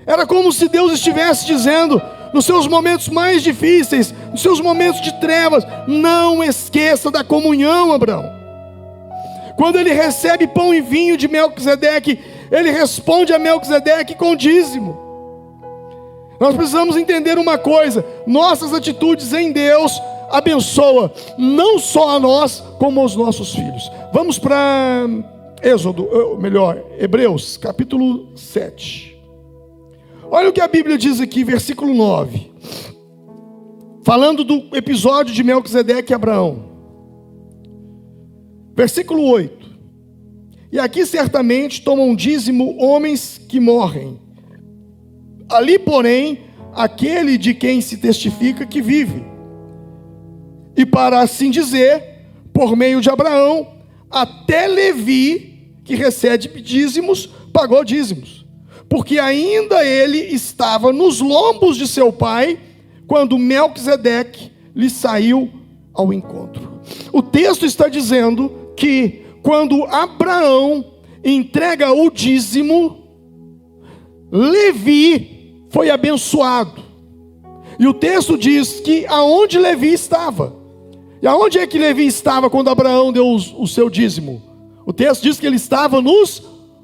Era como se Deus estivesse dizendo, nos seus momentos mais difíceis, nos seus momentos de trevas, não esqueça da comunhão, Abraão. Quando ele recebe pão e vinho de Melquisedeque, ele responde a Melquisedeque com dízimo. Nós precisamos entender uma coisa: nossas atitudes em Deus abençoa não só a nós, como aos nossos filhos. Vamos para Hebreus, capítulo 7. Olha o que a Bíblia diz aqui, versículo 9. Falando do episódio de Melquisedeque e Abraão. Versículo 8. E aqui certamente tomam dízimo homens que morrem. Ali, porém, aquele de quem se testifica que vive. E para assim dizer, por meio de Abraão, até Levi, que recebe dízimos, pagou dízimos. Porque ainda ele estava nos lombos de seu pai, quando Melquisedeque lhe saiu ao encontro. O texto está dizendo que quando Abraão entrega o dízimo, Levi foi abençoado. E o texto diz que aonde Levi estava. E aonde é que Levi estava quando Abraão deu o seu dízimo? O texto diz que ele estava nos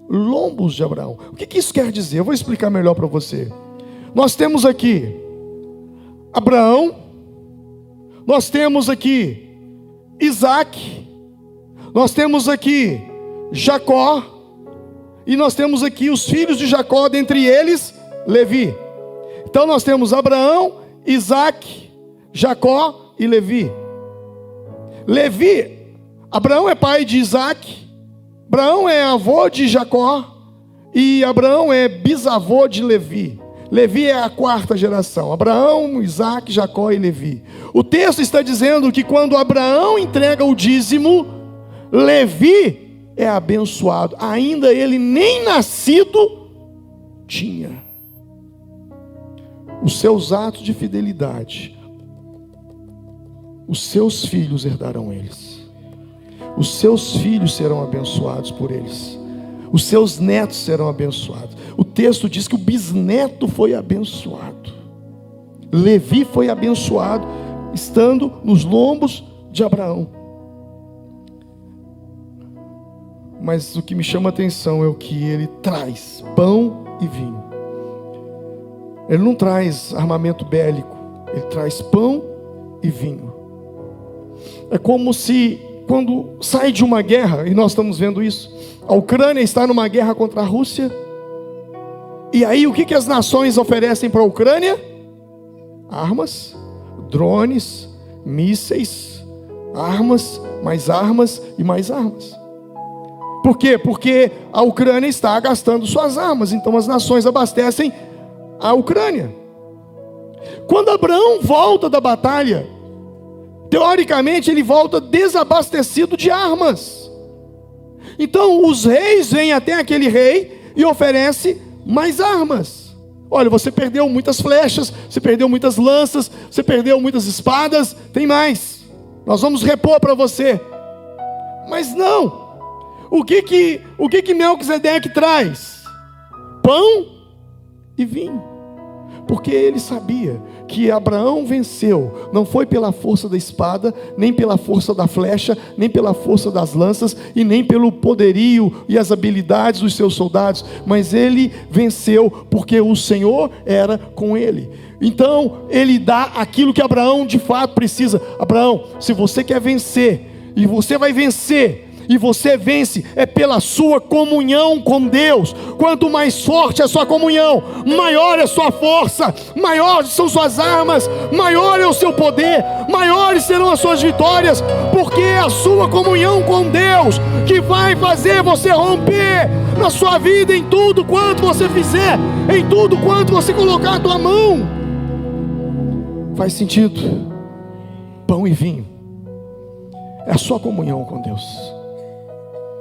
lombos de Abraão. O que isso quer dizer? Eu vou explicar melhor para você. Nós temos aqui Abraão, nós temos aqui Isaac, nós temos aqui Jacó, e nós temos aqui os filhos de Jacó, dentre eles Levi. Então nós temos Abraão, Isaac, Jacó e Levi. Abraão é pai de Isaac, Abraão é avô de Jacó, e Abraão é bisavô de Levi. Levi é a quarta geração: Abraão, Isaac, Jacó e Levi. O texto está dizendo que quando Abraão entrega o dízimo, Levi é abençoado, ainda ele nem nascido tinha. Os seus atos de fidelidade, os seus filhos herdarão eles. Os seus filhos serão abençoados por eles. Os seus netos serão abençoados. O texto diz que o bisneto foi abençoado. Levi foi abençoado, estando nos lombos de Abraão. Mas o que me chama a atenção é o que ele traz: pão e vinho. Ele não traz armamento bélico, ele traz pão e vinho. É como se, quando sai de uma guerra, e nós estamos vendo isso, a Ucrânia está numa guerra contra a Rússia, e aí o que as nações oferecem para a Ucrânia? Armas, drones, mísseis, armas e mais armas. Por quê? Porque a Ucrânia está gastando suas armas, então as nações abastecem a Ucrânia. Quando Abraão volta da batalha, teoricamente ele volta desabastecido de armas. Então os reis vêm até aquele rei e oferecem mais armas. Olha, você perdeu muitas flechas, você perdeu muitas lanças, você perdeu muitas espadas, tem mais, nós vamos repor para você. Mas não. O que Melquisedeque traz? Pão e vinho. Porque ele sabia que Abraão venceu, não foi pela força da espada, nem pela força da flecha, nem pela força das lanças, e nem pelo poderio e as habilidades dos seus soldados, mas ele venceu porque o Senhor era com ele. Então ele dá aquilo que Abraão de fato precisa. Abraão, se você quer vencer, e você vai vencer, e você vence, é pela sua comunhão com Deus. Quanto mais forte é a sua comunhão, maior é a sua força, maiores são suas armas, maior é o seu poder, maiores serão as suas vitórias, porque porque é a sua comunhão com Deus que vai fazer você romper na sua vida em tudo quanto você fizer, em tudo quanto você colocar a tua mão. Faz sentido? Pão e vinho é a sua comunhão com Deus.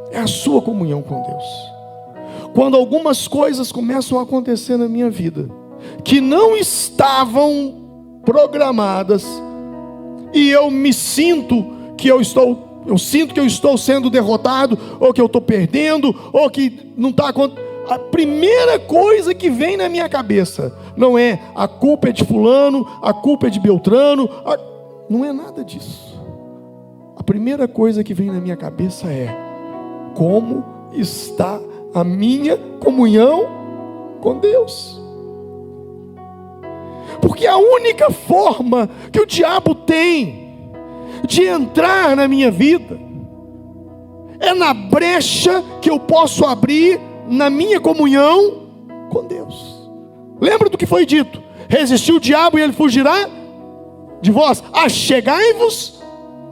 É a sua comunhão com Deus. Quando algumas coisas começam a acontecer na minha vida que não estavam programadas, e eu sinto que eu estou sendo derrotado, ou que eu estou perdendo, ou que não está acontecendo, a primeira coisa que vem na minha cabeça não é a culpa é de fulano, a culpa é de Beltrano, não é nada disso. A primeira coisa que vem na minha cabeça é: como está a minha comunhão com Deus? Porque a única forma que o diabo tem de entrar na minha vida é na brecha que eu posso abrir na minha comunhão com Deus. Lembra do que foi dito? Resistiu o diabo e ele fugirá de vós. Achegai-vos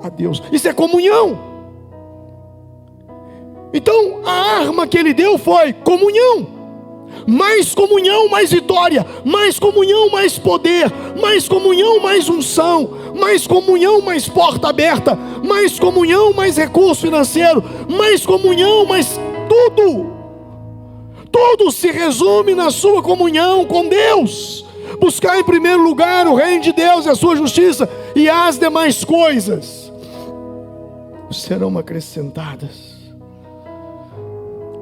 a Deus. Isso é comunhão. Então a arma que ele deu foi comunhão. Mais comunhão, mais vitória. Mais comunhão, mais poder. Mais comunhão, mais unção. Mais comunhão, mais porta aberta. Mais comunhão, mais recurso financeiro. Mais comunhão, mais tudo. Tudo se resume na sua comunhão com Deus. Buscar em primeiro lugar o reino de Deus e a sua justiça, e as demais coisas serão acrescentadas.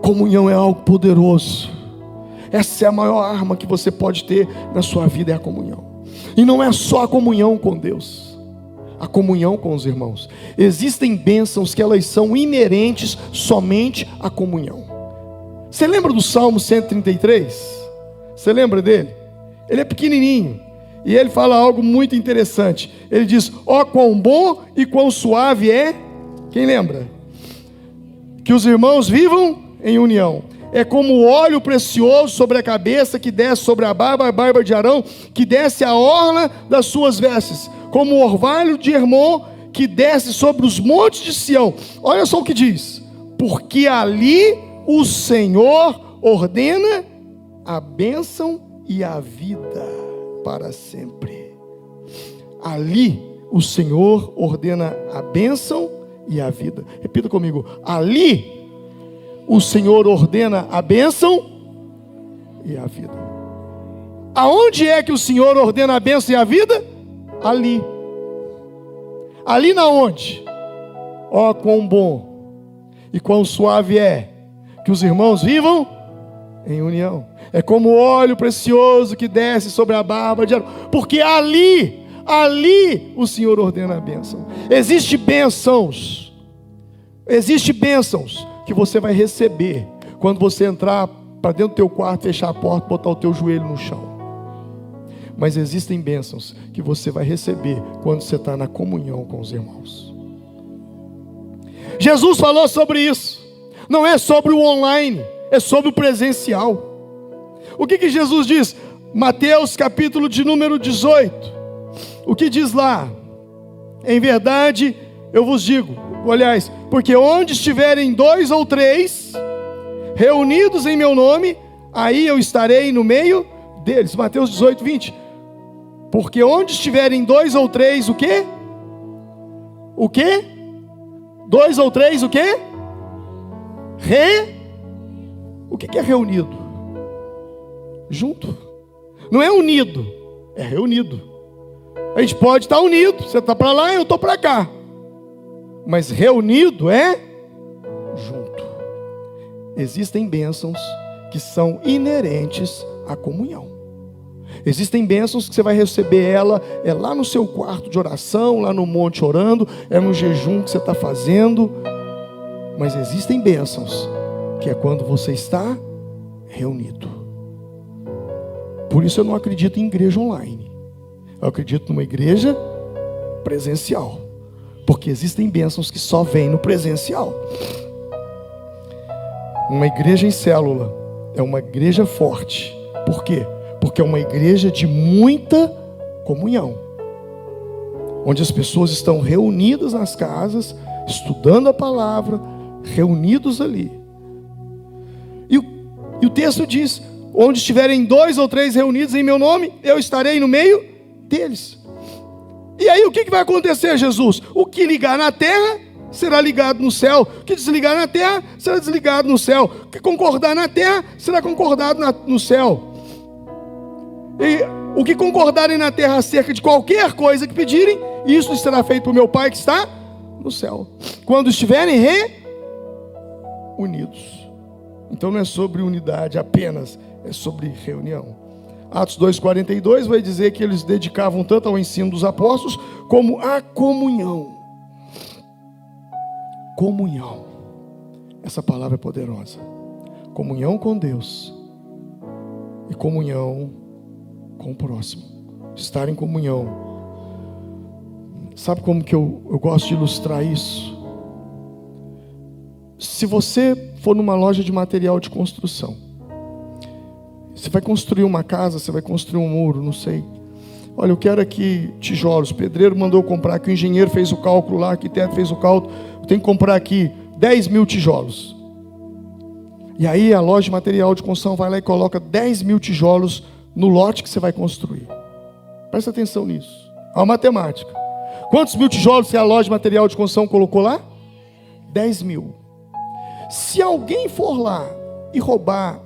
Comunhão é algo poderoso. Essa é a maior arma que você pode ter na sua vida, é a comunhão. E não é só a comunhão com Deus, a comunhão com os irmãos. Existem bênçãos que elas são inerentes somente à comunhão. Você lembra do Salmo 133? Você lembra dele? Ele é pequenininho e ele fala algo muito interessante. Ele diz: ó, quão bom e quão suave é, quem lembra? Que os irmãos vivam em união. É como o óleo precioso sobre a cabeça, que desce sobre a barba de Arão, que desce a orla das suas vestes, como o orvalho de Hermon, que desce sobre os montes de Sião. Olha só o que diz: porque ali o Senhor ordena a bênção e a vida para sempre. Ali o Senhor ordena a bênção e a vida. Repita comigo: ali o Senhor ordena a bênção e a vida. Aonde é que o Senhor ordena a bênção e a vida? Ali. Ali na onde? Ó, quão bom e quão suave é que os irmãos vivam em união. É como o óleo precioso que desce sobre a barba de Arão. Porque ali o Senhor ordena a bênção. Existem bênçãos que você vai receber quando você entrar para dentro do teu quarto, fechar a porta, botar o teu joelho no chão. Mas existem bênçãos que você vai receber quando você está na comunhão com os irmãos. Jesus falou sobre isso. Não é sobre o online, é sobre o presencial. O que Jesus diz? Mateus capítulo de número 18. O que diz lá? Em verdade eu vos digo, aliás, porque onde estiverem 2 ou 3 reunidos em meu nome, aí eu estarei no meio deles. Mateus 18, 20. Porque onde estiverem 2 ou 3, o quê? O quê? 2 ou 3, o quê? O que é reunido? Junto. Não é unido, é reunido. A gente pode estar unido, você está para lá, eu estou para cá. Mas reunido é junto. Existem bênçãos que são inerentes à comunhão. Existem bênçãos que você vai receber é lá no seu quarto de oração, lá no monte orando, é no jejum que você está fazendo. Mas existem bênçãos que é quando você está reunido. Por isso eu não acredito em igreja online. Eu acredito numa igreja presencial. Porque existem bênçãos que só vêm no presencial. Uma igreja em célula é uma igreja forte. Por quê? Porque é uma igreja de muita comunhão, onde as pessoas estão reunidas nas casas, estudando a palavra, reunidos ali. E o texto diz: onde estiverem 2 ou 3 reunidos em meu nome, eu estarei no meio deles. E aí o que vai acontecer, Jesus? O que ligar na terra será ligado no céu. O que desligar na terra será desligado no céu. O que concordar na terra será concordado no céu. E o que concordarem na terra acerca de qualquer coisa que pedirem, isso será feito por meu Pai que está no céu, quando estiverem reunidos. Então não é sobre unidade apenas, é sobre reunião. Atos 2,42 vai dizer que eles dedicavam tanto ao ensino dos apóstolos como à comunhão. Comunhão. Essa palavra é poderosa. Comunhão com Deus e comunhão com o próximo. Estar em comunhão. Sabe como que eu gosto de ilustrar isso? Se você for numa loja de material de construção, você vai construir uma casa, você vai construir um muro, não sei. Olha, eu quero aqui tijolos. O pedreiro mandou comprar aqui, o engenheiro fez o cálculo lá, o arquiteto fez o cálculo. Eu tenho que comprar aqui 10 mil tijolos. E aí a loja de material de construção vai lá e coloca 10 mil tijolos no lote que você vai construir. Presta atenção nisso. Olha a matemática. Quantos mil tijolos a loja de material de construção colocou lá? 10 mil. Se alguém for lá e roubar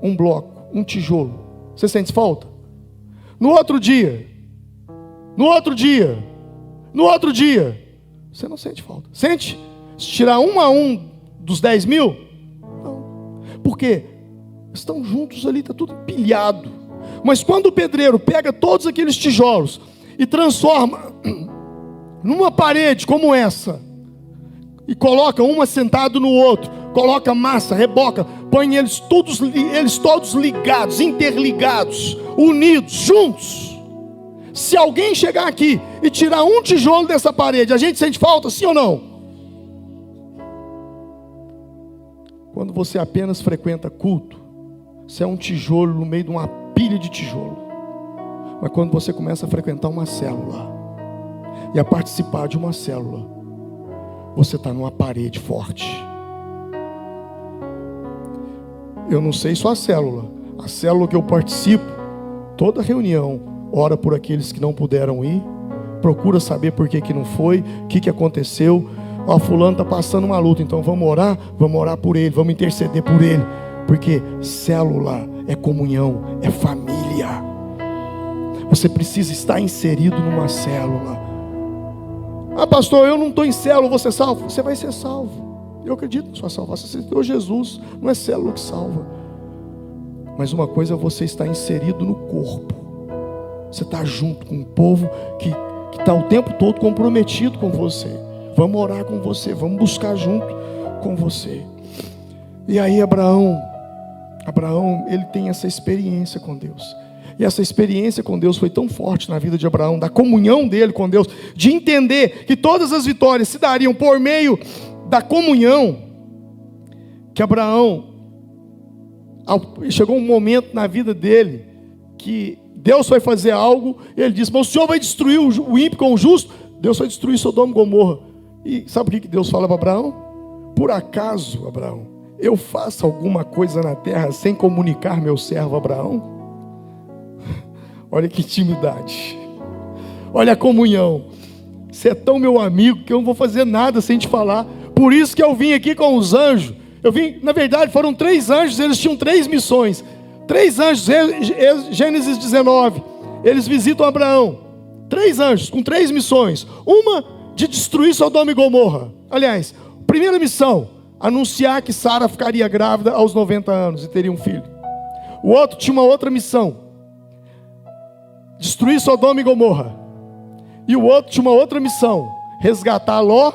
um bloco, um tijolo, você sente falta? No outro dia, você não sente falta. Sente? Se tirar um a um dos 10 mil? Não. Por quê? Estão juntos ali, está tudo empilhado. Mas quando o pedreiro pega todos aqueles tijolos e transforma numa parede como essa, e coloca um assentado no outro, coloca massa, reboca, põe eles todos ligados, interligados, unidos, juntos. Se alguém chegar aqui e tirar um tijolo dessa parede, a gente sente falta, sim ou não? Quando você apenas frequenta culto, você é um tijolo no meio de uma pilha de tijolo. Mas quando você começa a frequentar uma célula e a participar de uma célula, você está numa parede forte. Eu não sei só a célula que eu participo, toda reunião, ora por aqueles que não puderam ir, procura saber por que não foi, o que aconteceu. Ó, fulano está passando uma luta, então vamos orar por ele, vamos interceder por ele, porque célula é comunhão, é família. Você precisa estar inserido numa célula. Ah, pastor, eu não estou em célula, vou ser salvo? Você vai ser salvo. Eu acredito na sua salvação. Você tem Jesus, não é célula que salva. Mas uma coisa é você estar inserido no corpo. Você está junto com um povo que está o tempo todo comprometido com você. Vamos orar com você, vamos buscar junto com você. E aí Abraão, ele tem essa experiência com Deus. E essa experiência com Deus foi tão forte na vida de Abraão, da comunhão dele com Deus, de entender que todas as vitórias se dariam por meio da comunhão, que Abraão, chegou um momento na vida dele, que Deus foi fazer algo, e ele disse: mas o Senhor vai destruir o ímpio com o justo? Deus vai destruir Sodoma e Gomorra. E sabe o que Deus fala para Abraão? Por acaso, Abraão, eu faço alguma coisa na terra sem comunicar meu servo Abraão? Olha que intimidade, olha a comunhão. Você é tão meu amigo que eu não vou fazer nada sem te falar. Por isso que eu vim aqui com os anjos. Na verdade foram 3 anjos, eles tinham 3 missões. 3 anjos, Gênesis 19, eles visitam Abraão. 3 anjos com 3 missões. Uma de destruir Sodoma e Gomorra. Aliás, primeira missão, anunciar que Sara ficaria grávida aos 90 anos e teria um filho. O outro tinha uma outra missão, destruir Sodoma e Gomorra. E o outro tinha uma outra missão, resgatar Ló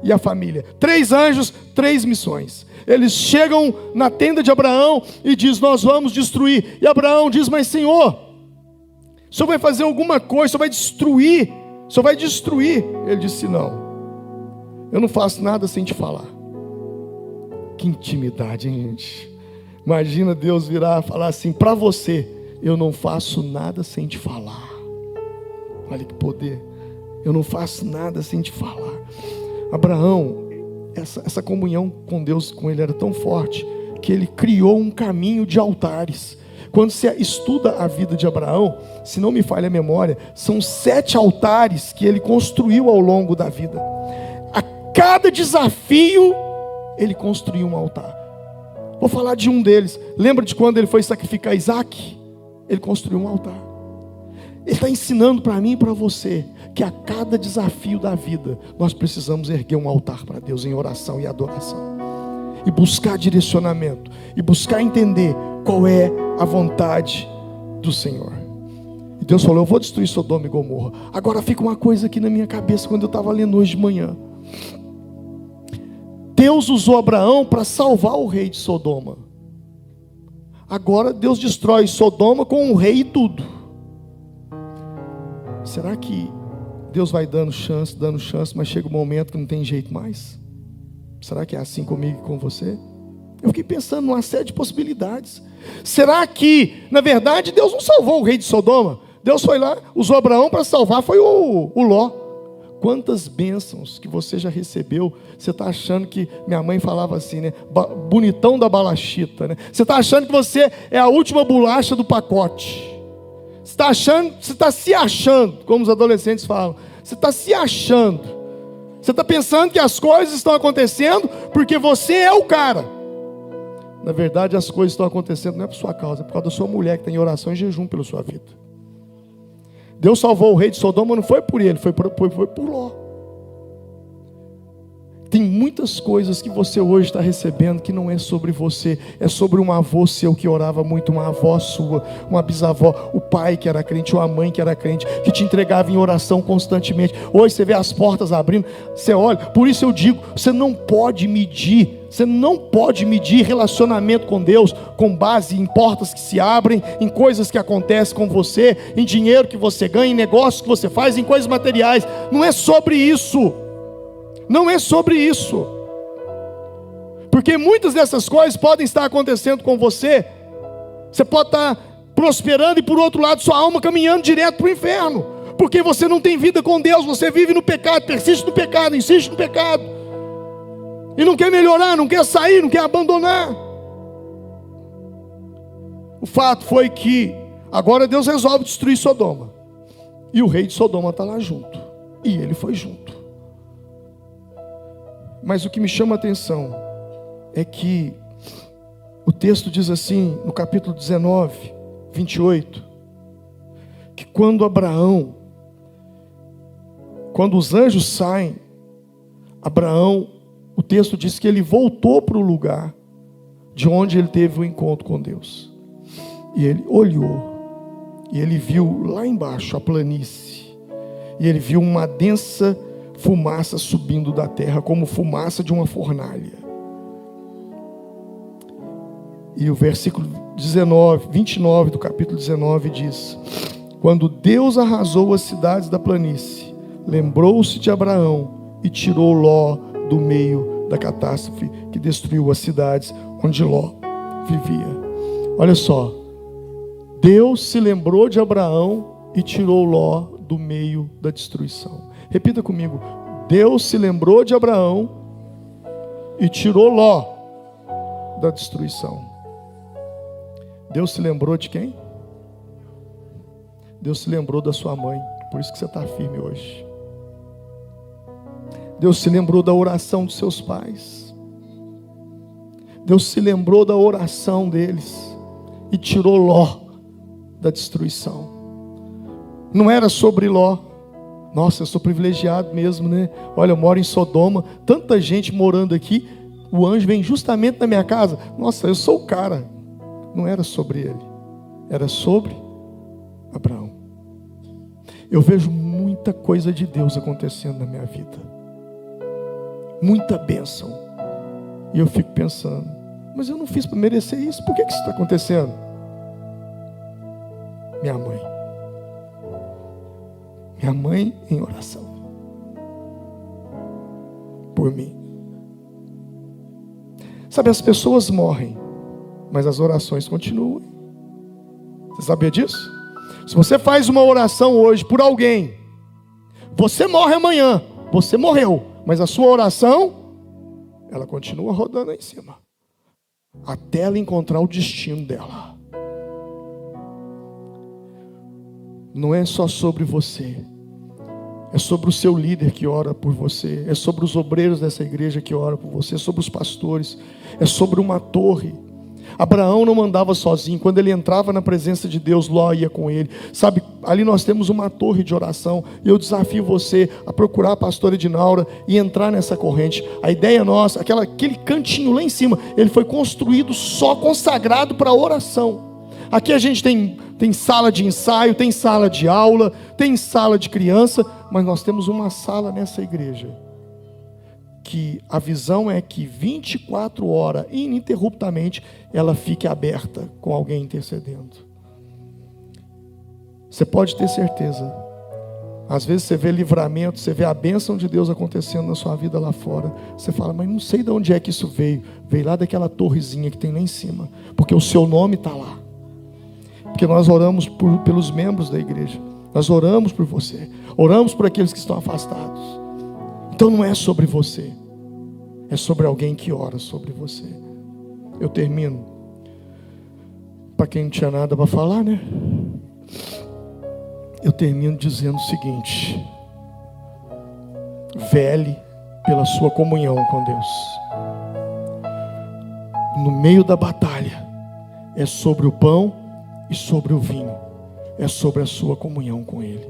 e a família. 3 anjos, 3 missões. Eles chegam na tenda de Abraão e diz: nós vamos destruir. E Abraão diz: mas Senhor, o Senhor vai fazer alguma coisa, o Senhor vai destruir, o Senhor vai destruir. Ele disse: não, eu não faço nada sem te falar. Que intimidade, hein, gente? Imagina Deus virar e falar assim para você: eu não faço nada sem te falar. Olha que poder. Eu não faço nada sem te falar. Abraão, essa comunhão com Deus, com ele era tão forte, que ele criou um caminho de altares. Quando você estuda a vida de Abraão, se não me falha a memória, são 7 altares que ele construiu ao longo da vida. A cada desafio, ele construiu um altar. Vou falar de um deles. Lembra de quando ele foi sacrificar Isaac? Ele construiu um altar. Ele está ensinando para mim e para você que a cada desafio da vida nós precisamos erguer um altar para Deus em oração e adoração, e buscar direcionamento, e buscar entender qual é a vontade do Senhor. E Deus falou: eu vou destruir Sodoma e Gomorra. Agora fica uma coisa aqui na minha cabeça quando eu estava lendo hoje de manhã. Deus usou Abraão para salvar o rei de Sodoma. Agora Deus destrói Sodoma com o rei e tudo. Será que Deus vai dando chance, mas chega um momento que não tem jeito mais? Será que é assim comigo e com você? Eu fiquei pensando numa série de possibilidades. Será que, na verdade, Deus não salvou o rei de Sodoma? Deus foi lá, usou Abraão para salvar, foi o Ló. Quantas bênçãos que você já recebeu? Você está achando que, minha mãe falava assim, né? Bonitão da balachita, né? Você está achando que você é a última bolacha do pacote. Você está se achando, como os adolescentes falam. Você está se achando. Você está pensando que as coisas estão acontecendo porque você é o cara. Na verdade, as coisas estão acontecendo não é por sua causa, é por causa da sua mulher que está em oração e jejum pela sua vida. Deus salvou o rei de Sodoma, não foi por ele, foi por Ló. Tem muitas coisas que você hoje está recebendo que não é sobre você, é sobre um avô seu que orava muito, uma avó sua, uma bisavó, o pai que era crente, ou a mãe que era crente, que te entregava em oração constantemente. Hoje você vê as portas abrindo, você olha. Por isso eu digo, você não pode medir relacionamento com Deus com base em portas que se abrem, em coisas que acontecem com você, em dinheiro que você ganha, em negócios que você faz, em coisas materiais. Não é sobre isso. Não é sobre isso. Porque muitas dessas coisas podem estar acontecendo com você. Você pode estar prosperando e por outro lado sua alma caminhando direto para o inferno. Porque você não tem vida com Deus, você vive no pecado, persiste no pecado, insiste no pecado. E não quer melhorar, não quer sair, não quer abandonar. O fato foi que agora Deus resolve destruir Sodoma. E o rei de Sodoma está lá junto. E ele foi junto. Mas o que me chama a atenção é que o texto diz assim, no capítulo 19, 28, que quando os anjos saem, Abraão, o texto diz que ele voltou para o lugar de onde ele teve o encontro com Deus. E ele olhou, e ele viu lá embaixo a planície, e ele viu uma densa fumaça subindo da terra, como fumaça de uma fornalha. E o versículo 29 do capítulo 19 diz: quando Deus arrasou as cidades da planície, lembrou-se de Abraão e tirou Ló do meio da catástrofe que destruiu as cidades onde Ló vivia. Olha só, Deus se lembrou de Abraão e tirou Ló do meio da destruição. Repita comigo: Deus se lembrou de Abraão e tirou Ló da destruição. Deus se lembrou de quem? Deus se lembrou da sua mãe, por isso que você está firme hoje. Deus se lembrou da oração dos seus pais. Deus se lembrou da oração deles e tirou Ló da destruição. Não era sobre Ló. Nossa, eu sou privilegiado mesmo, né? Olha, eu moro em Sodoma, tanta gente morando aqui, o anjo vem justamente na minha casa. Nossa, eu sou o cara. Não era sobre ele, era sobre Abraão. Eu vejo muita coisa de Deus acontecendo na minha vida, muita bênção, e eu fico pensando, mas eu não fiz para merecer isso, por que isso está acontecendo? Minha mãe em oração por mim. Sabe, as pessoas morrem, mas as orações continuam. Você sabia disso? Se você faz uma oração hoje por alguém, você morre amanhã, você morreu, Mas a sua oração, ela continua rodando aí em cima, até ela encontrar o destino dela. Não é só sobre você, é sobre o seu líder que ora por você, é sobre os obreiros dessa igreja que oram por você, é sobre os pastores, é sobre uma torre. Abraão não andava sozinho. Quando ele entrava na presença de Deus, Ló ia com ele. Sabe, ali nós temos uma torre de oração. E eu desafio você a procurar a pastora Edinaura e entrar nessa corrente. A ideia nossa, aquele cantinho lá em cima, ele foi construído só consagrado para oração. Aqui a gente tem sala de ensaio, tem sala de aula, tem sala de criança, mas nós temos uma sala nessa igreja que a visão é que 24 horas, ininterruptamente, ela fique aberta com alguém intercedendo. Você pode ter certeza. Às vezes você vê livramento, você vê a bênção de Deus acontecendo na sua vida lá fora. Você fala, mas não sei de onde é que isso veio. Veio lá daquela torrezinha que tem lá em cima. Porque o seu nome está lá. Porque nós oramos pelos membros da igreja. Nós oramos por você. Oramos por aqueles que estão afastados. Então não é sobre você, é sobre alguém que ora sobre você. Eu termino. Para quem não tinha nada para falar, né? Eu termino dizendo o seguinte: vele pela sua comunhão com Deus. No meio da batalha, é sobre o pão e sobre o vinho, é sobre a sua comunhão com Ele.